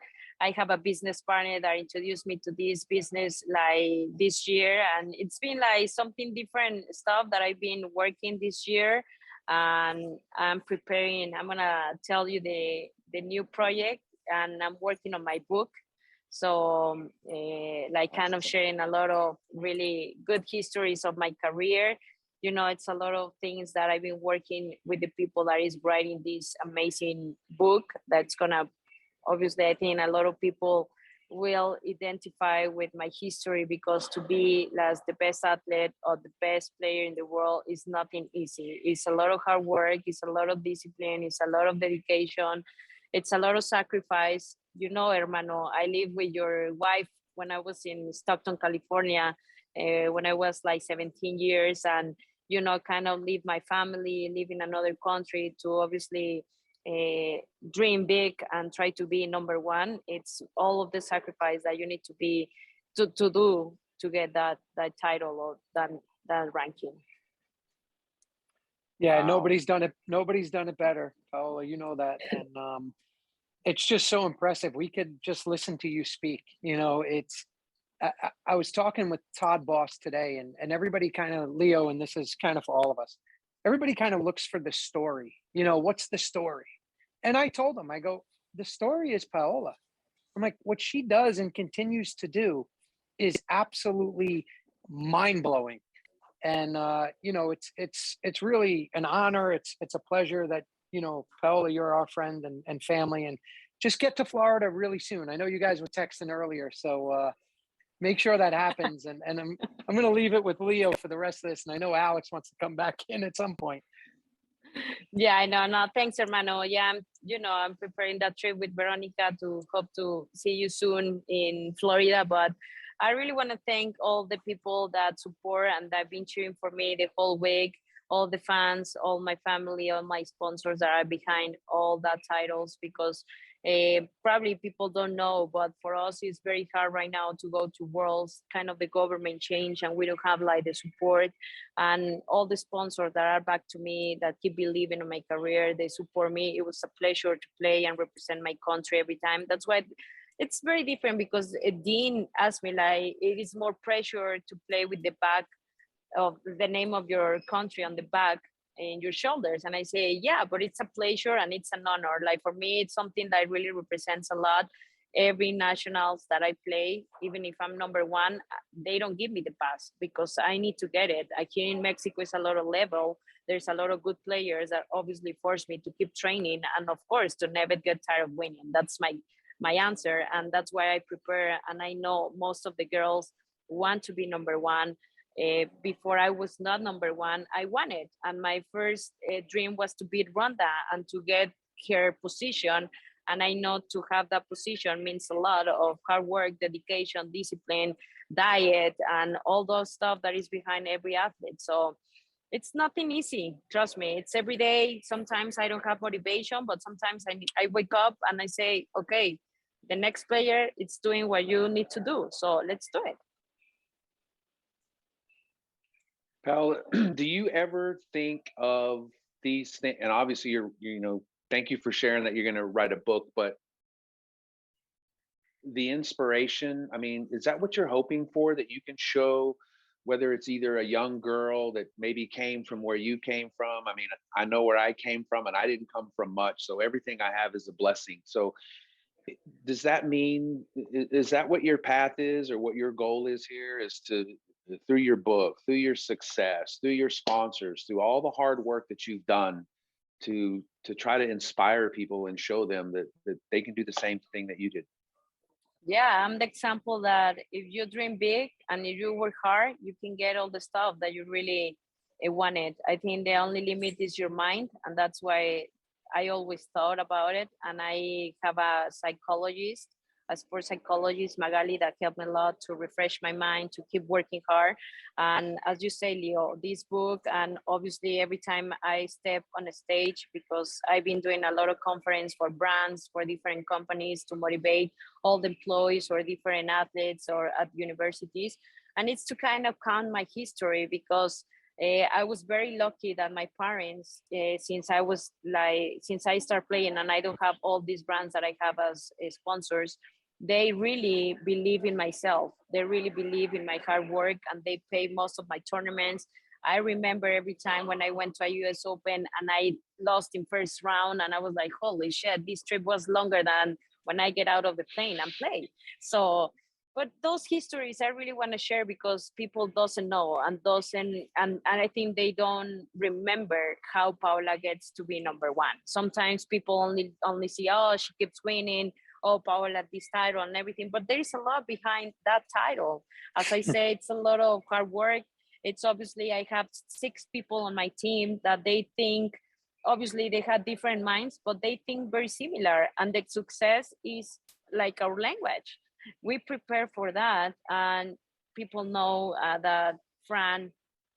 I have a business partner that introduced me to this business like this year. And it's been like something different stuff that I've been working this year. And I'm preparing, I'm going to tell you the new project, and I'm working on my book. So kind of sharing a lot of really good histories of my career. It's a lot of things that I've been working with the people that is writing this amazing book that's gonna, obviously, I think a lot of people will identify with my history, because to be as the best athlete or the best player in the world is nothing easy. It's a lot of hard work, it's a lot of discipline, it's a lot of dedication, it's a lot of sacrifice. Hermano, I lived with your wife when I was in Stockton, California, when I was like 17 years, and kind of leave my family, live in another country to obviously dream big and try to be number one. It's all of the sacrifice that you need to do to get that title or that ranking. Yeah, Wow. nobody's done it. Nobody's done it better, Paola. You know that, and it's just so impressive. We could just listen to you speak. You know, it's. I was talking with Todd Boss today, and everybody kind of Leo, and this is kind of for all of us. Everybody kind of looks for the story. You know, what's the story? And I told him, I go, the story is Paola. I'm like, what she does and continues to do is absolutely mind blowing. And you know, it's really an honor. It's a pleasure that, you know, Paola, you're our friend and family, and just get to Florida really soon. I know you guys were texting earlier, so make sure that happens. And I'm gonna leave it with Leo for the rest of this. And I know Alex wants to come back in at some point. Yeah, I know. No, thanks, hermano. Yeah, I'm preparing that trip with Veronica to hope to see you soon in Florida. But I really want to thank all the people that support and that have been cheering for me the whole week, all the fans, all my family, all my sponsors that are behind all that titles, because probably people don't know, but for us it's very hard right now to go to worlds. Kind of the government change and we don't have like the support, and all the sponsors that are back to me that keep believing in my career, they support me. It was a pleasure to play and represent my country every time. That's why it's very different, because Dean asked me like, it is more pressure to play with the back of the name of your country on the back in your shoulders. And I say, yeah, but it's a pleasure and it's an honor. Like for me, it's something that really represents a lot. Every nationals that I play, even if I'm number one, they don't give me the pass because I need to get it. Here in Mexico is a lot of level. There's a lot of good players that obviously force me to keep training, and of course to never get tired of winning. That's my answer, and that's why I prepare. And I know most of the girls want to be number one. Before I was not number one, I won it. And my first dream was to beat Ronda and to get her position. And I know to have that position means a lot of hard work, dedication, discipline, diet, and all those stuff that is behind every athlete. So it's nothing easy. Trust me. It's every day. Sometimes I don't have motivation, but sometimes I wake up and I say, okay, the next player, it's doing what you need to do. So let's do it. Paola, do you ever think of these things? And obviously, thank you for sharing that you're going to write a book, but the inspiration, I mean, is that what you're hoping for? That you can show, whether it's either a young girl that maybe came from where you came from? I mean, I know where I came from and I didn't come from much. So everything I have is a blessing. So does that mean, is that what your path is, or what your goal is here, is to, through your book, through your success, through your sponsors, through all the hard work that you've done to try to inspire people and show them that they can do the same thing that you did? Yeah, I'm the example that if you dream big and if you work hard, you can get all the stuff that you really wanted. I think the only limit is your mind, and that's why I always thought about it. And I have a psychologist, a sports psychologist, Magali, that helped me a lot to refresh my mind, to keep working hard. And as you say, Leo, this book, and obviously every time I step on a stage, because I've been doing a lot of conference for brands, for different companies to motivate all the employees or different athletes or at universities. And it's to kind of count my history, because I was very lucky that my parents, since I start playing and I don't have all these brands that I have as sponsors, they really believe in myself. They really believe in my hard work, and they pay most of my tournaments. I remember every time when I went to a US Open and I lost in first round, and I was like, holy shit, this trip was longer than when I get out of the plane and play. So, but those histories I really want to share, because people doesn't know and I think they don't remember how Paola gets to be number one. Sometimes people only see, oh, she keeps winning, oh, Paola this title and everything, but there is a lot behind that title. As I say, it's a lot of hard work. It's obviously, I have 6 people on my team that they think, obviously they have different minds, but they think very similar, and the success is like our language. We prepare for that, and people know that Fran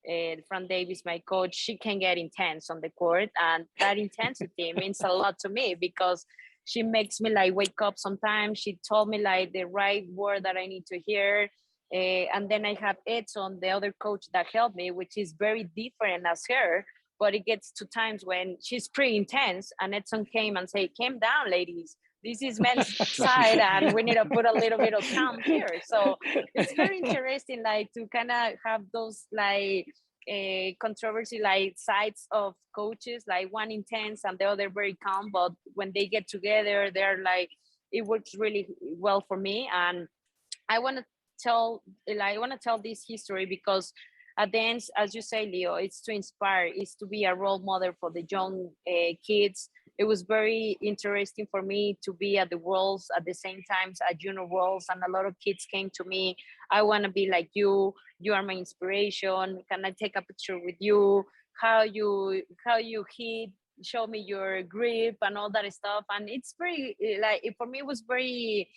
Davis, my coach, she can get intense on the court, and that intensity means a lot to me, because she makes me like wake up sometimes. She told me like the right word that I need to hear. And then I have Edson, the other coach that helped me, which is very different as her. but it gets to times when she's pretty intense, and Edson came and say, calm down, ladies. This is men's side, and we need to put a little bit of calm here. So it's very interesting, like to kind of have those like controversy, like sides of coaches, like one intense and the other very calm. But when they get together, they're like, it works really well for me. And I want to tell this history because at the end, as you say, Leo, it's to inspire, it's to be a role model for the young kids. It was very interesting for me to be at the Worlds at the same time at Junior Worlds, and a lot of kids came to me. I want to be like you. You are my inspiration. Can I take a picture with you? How you hit? Show me your grip and all that stuff. And it's very like for me, it was very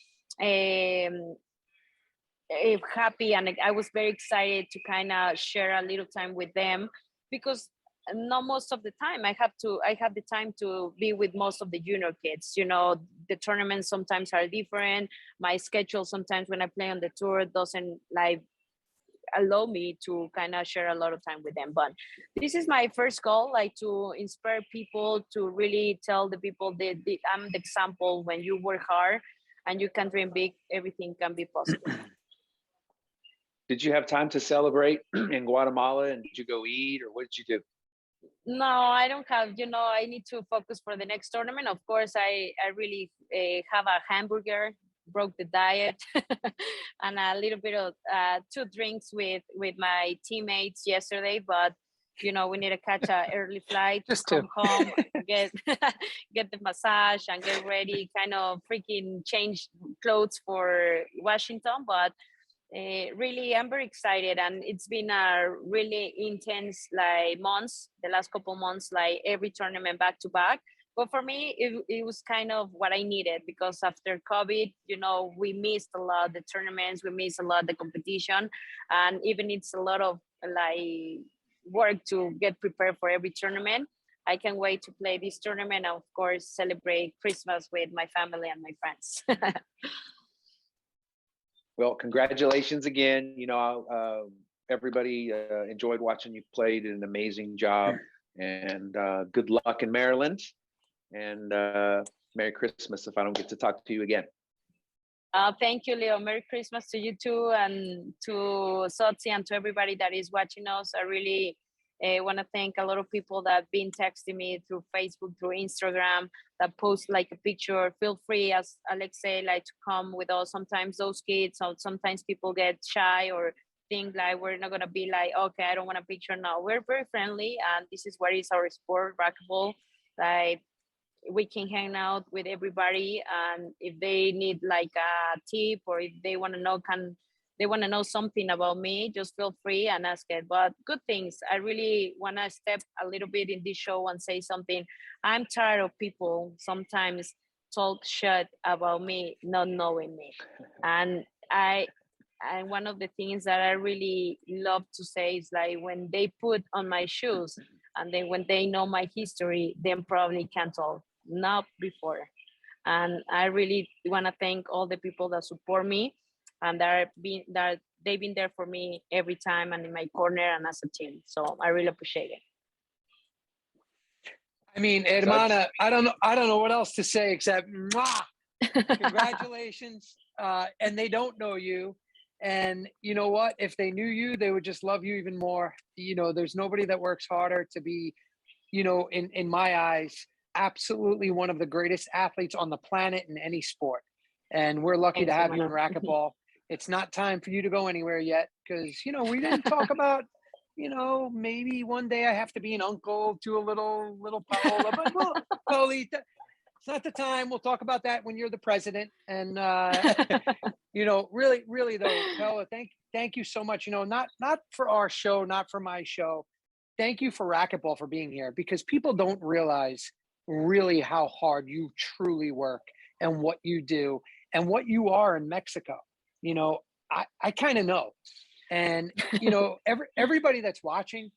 happy, and I was very excited to kind of share a little time with them, because not most of the time I have the time to be with most of the junior kids. You know, the tournaments sometimes are different. My schedule sometimes when I play on the tour doesn't like allow me to kind of share a lot of time with them. But this is my first goal, like to inspire people, to really tell the people that I'm the example. When you work hard and you can dream big, everything can be possible. Did you have time to celebrate in Guatemala, and did you go eat, or what did you do? No, I don't have, I need to focus for the next tournament. Of course, I really have a hamburger, broke the diet, and a little bit of 2 drinks with my teammates yesterday. But, we need to catch an early flight, Just come home, get the massage and get ready, kind of freaking change clothes for Washington. But really, I'm very excited, and it's been a really intense like months, the last couple months, like every tournament back to back. But for me, it was kind of what I needed, because after COVID, we missed a lot the tournaments, we missed a lot the competition, and even it's a lot of like work to get prepared for every tournament. I can't wait to play this tournament and of course celebrate Christmas with my family and my friends. Well, congratulations again. Everybody enjoyed watching you play. Did an amazing job, and good luck in Maryland, and Merry Christmas if I don't get to talk to you again. Thank you, Leo. Merry Christmas to you too, and to Sotsi, and to everybody that is watching us. I really want to thank a lot of people that have been texting me through Facebook, through Instagram, that post like a picture. Feel free, as Alex said, like to come with us. Sometimes those kids, or sometimes people get shy or think like we're not gonna be like, okay, I don't want a picture. No, we're very friendly, and this is what is our sport, racquetball. Like we can hang out with everybody, and if they need like a tip, or if they want to know something about me, just feel free and ask it. But good things. I really want to step a little bit in this show and say something. I'm tired of people sometimes talk shit about me, not knowing me. And one of the things that I really love to say is like, when they put on my shoes, and then when they know my history, then probably can't talk, not before. And I really want to thank all the people that support me, and that they've been there for me every time, and in my corner and as a team. So I really appreciate it. I mean, Hermana, I don't know what else to say except mwah! Congratulations. And they don't know you. And you know what? If they knew you, they would just love you even more. There's nobody that works harder to be, in my eyes, absolutely one of the greatest athletes on the planet in any sport. And we're lucky to have you in racquetball. It's not time for you to go anywhere yet, because, we didn't talk about, maybe one day I have to be an uncle to a little Paola, but Paolita, it's not the time. We'll talk about that when you're the president. And, really though, Paola, thank you so much. Not for our show, not for my show. Thank you for racquetball for being here, because people don't realize really how hard you truly work and what you do and what you are in Mexico. I kind of know. And, everybody that's watching,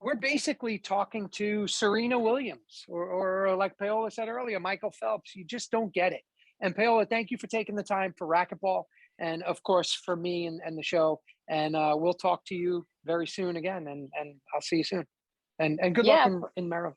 we're basically talking to Serena Williams or like Paola said earlier, Michael Phelps. You just don't get it. And Paola, thank you for taking the time for racquetball, and of course for me and the show. And we'll talk to you very soon again, and I'll see you soon. And good Yeah. luck in Maryland.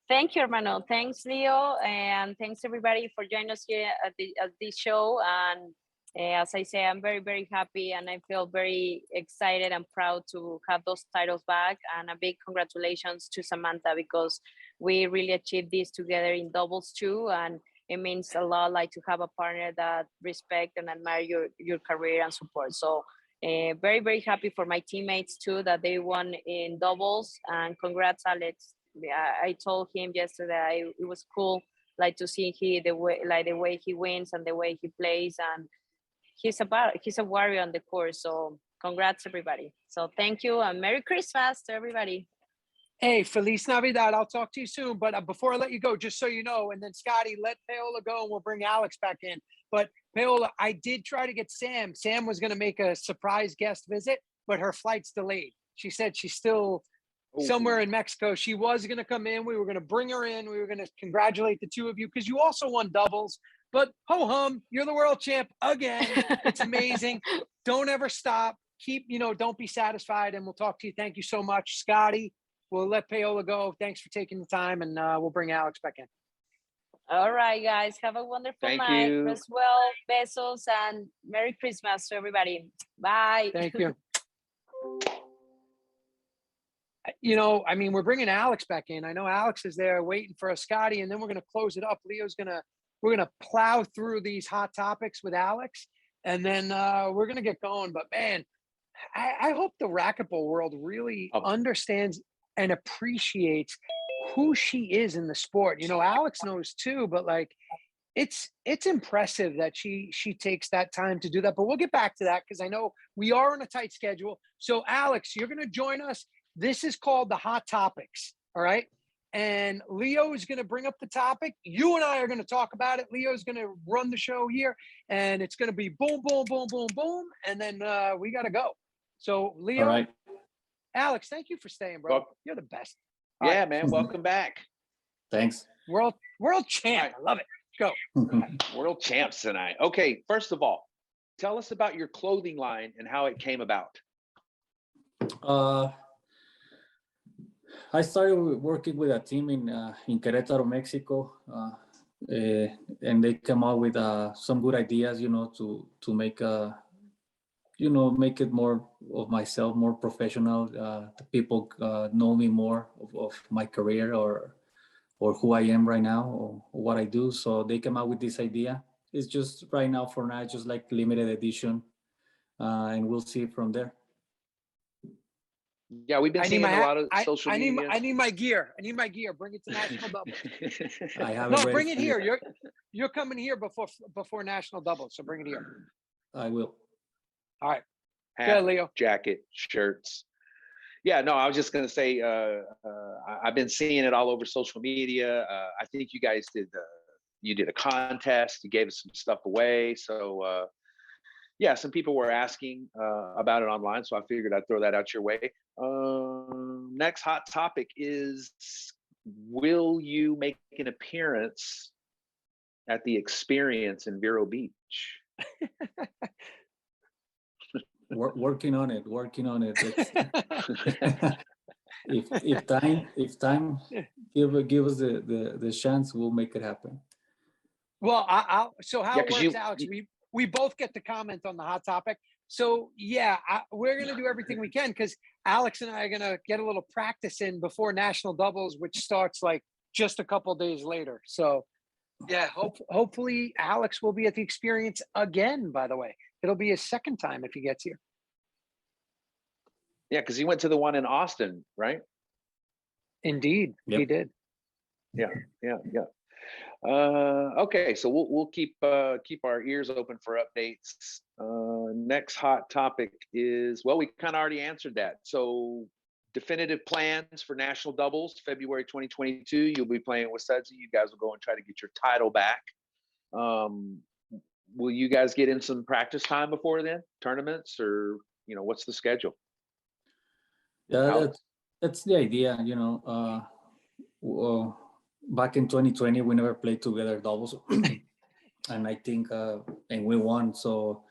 Thank you, hermano. Thanks, Leo, and thanks everybody for joining us here at this show. And as I say, I'm very, very happy, and I feel very excited and proud to have those titles back. And a big congratulations to Samantha, because we really achieved this together in doubles too, and it means a lot, like, to have a partner that respect and admire your career and support. So very, very happy for my teammates too, that they won in doubles, and congrats, Alex. I told him yesterday it was cool, like, to see the way he wins and the way he plays, and he's a warrior on the course. So congrats, everybody. So thank you, and Merry Christmas to everybody. Hey, Feliz Navidad. I'll talk to you soon. But before I let you go, just so you know, and then Scotty, let Paola go and we'll bring Alex back in. But Paola, I did try to get Sam. Sam was going to make a surprise guest visit, but her flight's delayed. She said she's still somewhere in Mexico. She was going to come in. We were going to bring her in. We were going to congratulate the two of you because you also won doubles. But ho hum, you're the world champ again. It's amazing. Don't ever stop. Keep, don't be satisfied. And we'll talk to you. Thank you so much, Scotty. We'll let Paola go. Thanks for taking the time, and we'll bring Alex back in. All right, guys. Have a wonderful night. Rest well. Besos, and Merry Christmas to everybody. Bye. Thank you. We're bringing Alex back in. I know Alex is there waiting for us, Scotty, and then we're going to close it up. We're going to plow through these hot topics with Alex, and then we're going to get going. But man, I hope the racquetball world really understands and appreciates who she is in the sport. Alex knows too, but like, it's impressive that she takes that time to do that. But we'll get back to that because I know we are on a tight schedule. So Alex, you're going to join us. This is called the Hot Topics. All right. And Leo is going to bring up the topic. You and I are going to talk about it. Leo's going to run the show here, and it's going to be boom, boom, boom, boom, boom. And then we got to go. So Leo, All right. Alex, thank you for staying, bro. You're the best. Yeah, man. Welcome back. Thanks. World champ. I love it. Go. World champs tonight. Okay. First of all, tell us about your clothing line and how it came about. I started working with a team in Querétaro, Mexico, and they came out with some good ideas, to make make it more of myself, more professional. The people know me more of my career or who I am right now or what I do. So they came out with this idea. It's just right now, for now, just like limited edition, and we'll see from there. Yeah, we've been seeing a lot of social media. I need my gear. Bring it to National Doubles. I have No, bring it here. You're coming here before National Doubles, so bring it here. I will. All right. Hat, Go, Leo. Jacket, shirts. Yeah, no, I was just going to say, I've been seeing it all over social media. I think you guys did a contest. You gave us some stuff away. So, yeah, some people were asking about it online. So I figured I'd throw that out your way. Next hot topic is, will you make an appearance at the Experience in Vero Beach? Working on it. if time give us the chance, we'll make it happen. Well, so how it works, Alex? We both get to comment on the hot topic. So yeah, we're gonna do everything we can because Alex and I are gonna get a little practice in before National Doubles, which starts like just a couple days later. So yeah, hopefully Alex will be at the Experience again. By the way, it'll be his second time if he gets here. Yeah, because he went to the one in Austin, right? Indeed, yep. He did. Yeah. Okay, so we'll keep our ears open for updates. Next hot topic is, well, we kind of already answered that. So definitive plans for National Doubles, February 2022. You'll be playing with Sudsy. You guys will go and try to get your title back. Will you guys get in some practice time before then? Tournaments, or what's the schedule? Yeah, that's the idea. Back in 2020, we never played together doubles, and I think and we won. So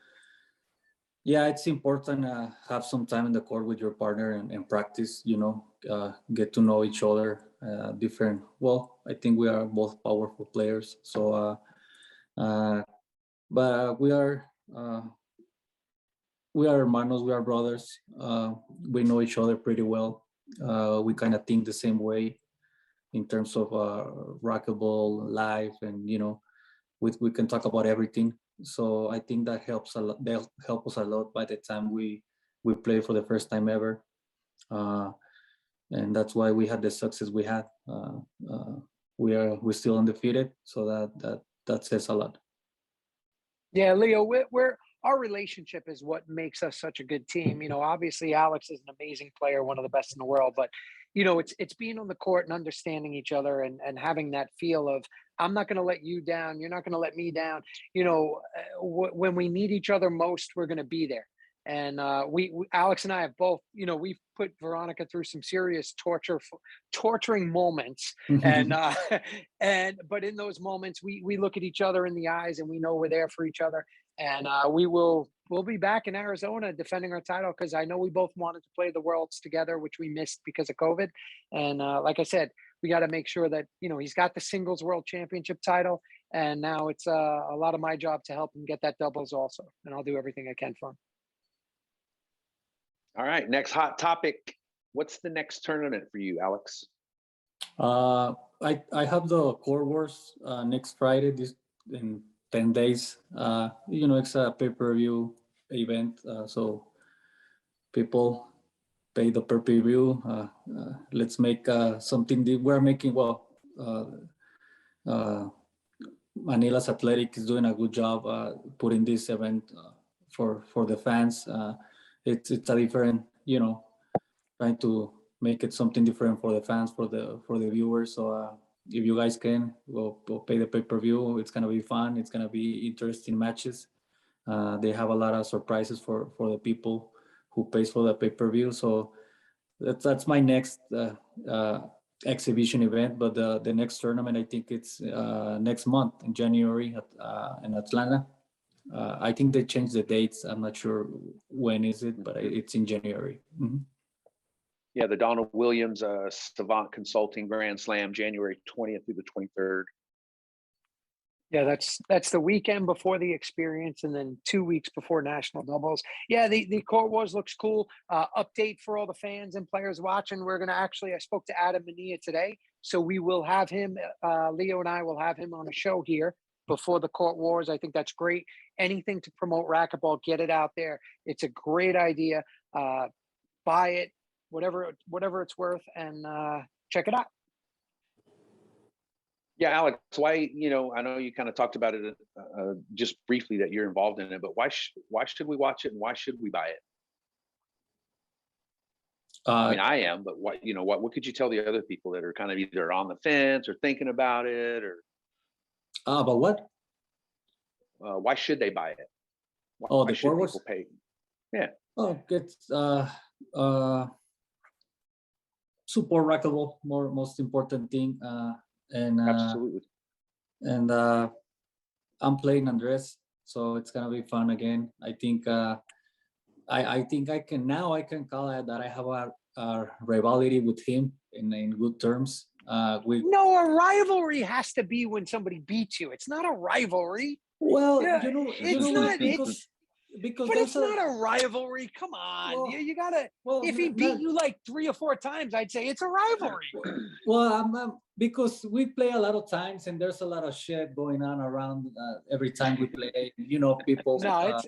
Yeah, it's important have some time in the court with your partner and practice. Get to know each other. Different. Well, I think we are both powerful players. So, but we are hermanos. We are brothers. We know each other pretty well. We kind of think the same way in terms of racquetball, life, and we can talk about everything. So I think that helps a lot. They'll help us a lot by the time we play for the first time ever, and that's why we had the success we had. We're still undefeated, so that says a lot. Yeah, Leo, we're our relationship is what makes us such a good team. Obviously Alex is an amazing player, one of the best in the world, but it's being on the court and understanding each other and having that feel of I'm not going to let you down, you're not going to let me down. When we need each other most, we're going to be there. And we Alex and I have both, we've put Veronica through some serious torturing moments, and but in those moments we look at each other in the eyes and we know we're there for each other. And we'll be back in Arizona defending our title, because I know we both wanted to play the Worlds together, which we missed because of COVID. And like I said, we got to make sure that he's got the singles world championship title, and now it's a lot of my job to help him get that doubles also, and I'll do everything I can for him. All right, next hot topic. What's the next tournament for you, Alex? I have the Core Wars next Friday, this in 10 days. It's a pay-per-view event, so people pay the pay-per-view. Let's make something. We're making Manila's Athletic is doing a good job putting this event for the fans. It's a different, trying to make it something different for the fans, for the viewers. So if you guys can go pay the pay-per-view, it's gonna be fun. It's gonna be interesting matches. They have a lot of surprises for the people who pays for the pay-per-view. So that's my next exhibition event. But the next tournament, I think it's next month in January in Atlanta. I think they changed the dates. I'm not sure when is it, but it's in January. Mm-hmm. Yeah, the Donald Williams Savant Consulting Grand Slam, January 20th through the 23rd. Yeah, that's the weekend before the experience, and then 2 weeks before national doubles. Yeah, the Court Wars looks cool. Update for all the fans and players watching. We're gonna I spoke to Adam Mania today, so we will have him. Leo and I will have him on a show here before the Court Wars. I think that's great. Anything to promote racquetball, get it out there. It's a great idea. Buy it, whatever it's worth, and check it out. Yeah, Alex, why, I know you kind of talked about it just briefly that you're involved in it, but why should we watch it, and why should we buy it? I mean, I am, but what could you tell the other people that are kind of either on the fence or thinking about it, or about what? Why should they buy it? Why the should Wars? people pay? Yeah. Oh, good. Support racquetball, most important thing. Absolutely. And I'm playing Andres, so it's gonna be fun again. I think I think I can call it that I have a rivalry with him in good terms. No, a rivalry has to be when somebody beats you. It's not a rivalry. Well, yeah, it's not. Because but it's not a rivalry. Come on, well, you gotta. Well, if he beat you like 3 or 4 times, I'd say it's a rivalry. Well, because we play a lot of times, and there's a lot of shit going on around every time we play. People. No,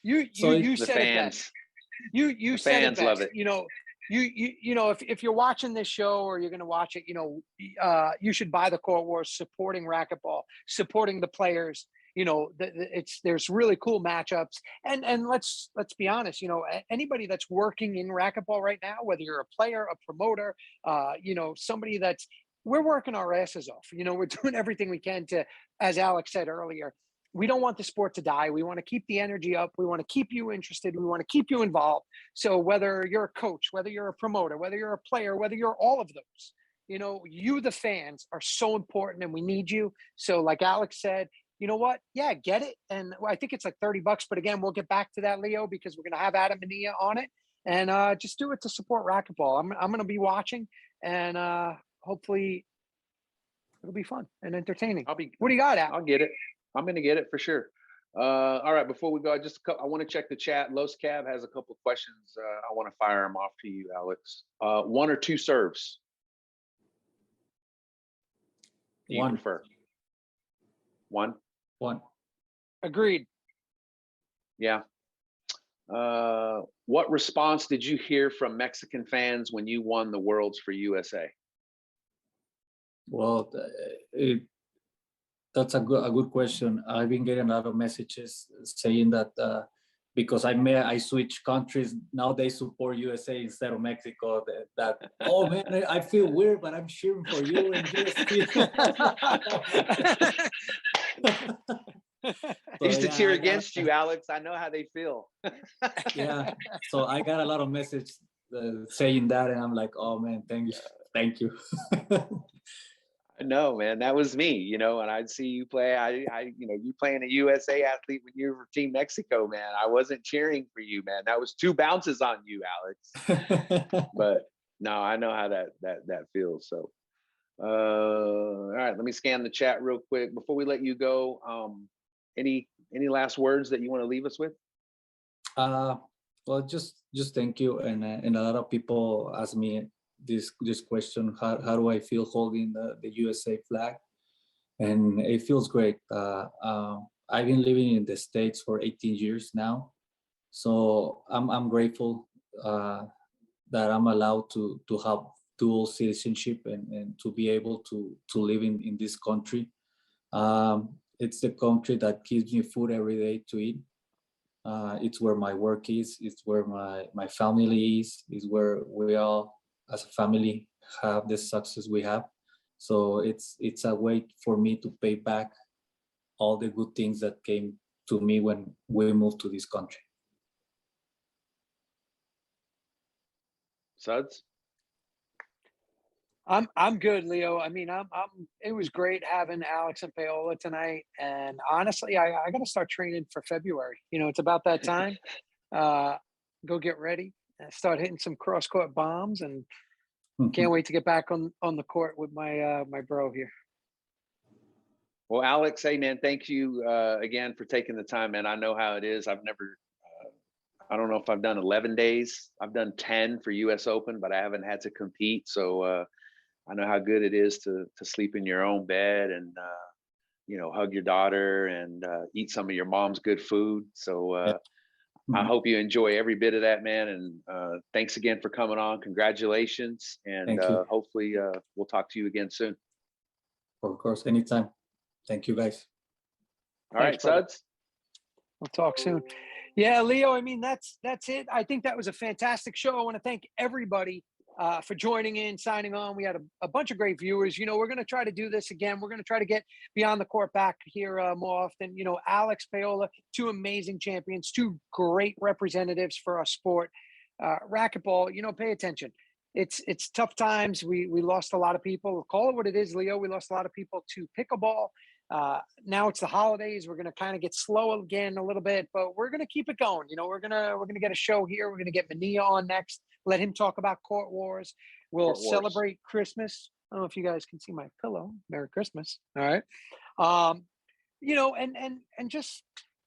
you said it best. You said it best. Love it. If you're watching this show or you're going to watch it, you should buy the Court Wars, supporting racquetball, supporting the players. There's really cool matchups, and let's be honest. Anybody that's working in racquetball right now, whether you're a player, a promoter, somebody we're working our asses off. We're doing everything we can to, as Alex said earlier, we don't want the sport to die. We want to keep the energy up. We want to keep you interested. We want to keep you involved. So whether you're a coach, whether you're a promoter, whether you're a player, whether you're all of those, you, the fans, are so important, and we need you. So like Alex said, you know what? Yeah, get it. And I think it's like $30. But again, we'll get back to that, Leo, because we're going to have Adam and Nia on it. And just do it to support racquetball. I'm going to be watching, and hopefully it'll be fun and entertaining. What do you got, Al? I'll get it. I'm going to get it for sure. All right, before we go, I want to check the chat. Los Cab has a couple of questions. I want to fire them off to you, Alex. 1 or 2 serves? Do you prefer? 1? 1. Agreed. Yeah. What response did you hear from Mexican fans when you won the Worlds for USA? Well, that's a good question. I've been getting a lot of messages saying that because I switched countries, now they support USA instead of Mexico. That oh man, I feel weird, but I'm cheering for you in USA. I used to cheer against you, Alex. I know how they feel. Yeah, so I got a lot of messages saying that, and I'm like, oh man, thank you. No, man, that was me, you know, and I'd see you play. You playing a USA athlete when you were Team Mexico, man. I wasn't cheering for you, man. That was 2 bounces on you, Alex. But no, I know how that feels. So, all right, let me scan the chat real quick before we let you go. Any last words that you want to leave us with? Well, just thank you, and a lot of people ask me this question: how do I feel holding the USA flag? And it feels great. I've been living in the States for 18 years now, so I'm grateful that I'm allowed to have dual citizenship and to be able to live in this country. It's the country that gives me food every day to eat. It's where my work is. It's where my family is. It's where we all, as a family, have the success we have. So it's a way for me to pay back all the good things that came to me when we moved to this country. Suds? I'm good, Leo. I mean, it was great having Alex and Paola tonight. And honestly, I got to start training for February. You know, it's about that time. Go get ready, start hitting some cross-court bombs, and can't wait to get back on the court with my bro here. Well, Alex, hey man, thank you again for taking the time, man. I know how it is. I've never, I don't know if I've done 11 days. I've done 10 for US Open, but I haven't had to compete. So I know how good it is to sleep in your own bed and, you know, hug your daughter and eat some of your mom's good food. So I hope you enjoy every bit of that, man. And thanks again for coming on. Congratulations. And hopefully we'll talk to you again soon. Of course, anytime. Thank you, guys. All right, Suds. We'll talk soon. Yeah, Leo, I mean, that's it. I think that was a fantastic show. I want to thank everybody for joining in, signing on. We had a bunch of great viewers. You know, we're going to try to do this again. We're going to try to get Beyond the Court back here more often. You know, Alex, Paola, 2 amazing champions, 2 great representatives for our sport. Racquetball, you know, pay attention. It's tough times. We lost a lot of people. Call it what it is, Leo. We lost a lot of people to pickleball. Now it's the holidays. We're going to kind of get slow again a little bit, but we're going to keep it going. You know, we're going to get a show here. We're going to get Mania on next. Let him talk about court wars. We'll celebrate Christmas. I don't know if you guys can see my pillow. Merry Christmas. All right. You know, and just,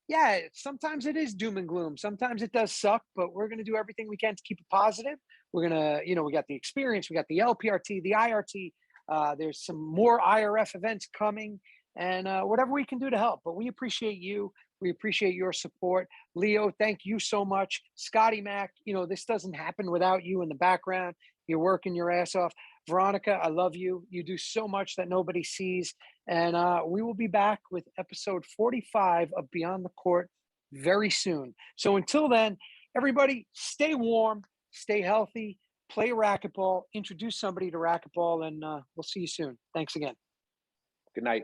yeah, sometimes it is doom and gloom. Sometimes it does suck, but we're going to do everything we can to keep it positive. We're going to, you know, we got the experience, we got the LPRT, the IRT. There's some more IRF events coming. And whatever we can do to help. But we appreciate you. We appreciate your support. Leo, thank you so much. Scotty Mac, you know, this doesn't happen without you in the background. You're working your ass off. Veronica, I love you. You do so much that nobody sees. And we will be back with episode 45 of Beyond the Court very soon. So until then, everybody stay warm, stay healthy, play racquetball, introduce somebody to racquetball, and we'll see you soon. Thanks again. Good night.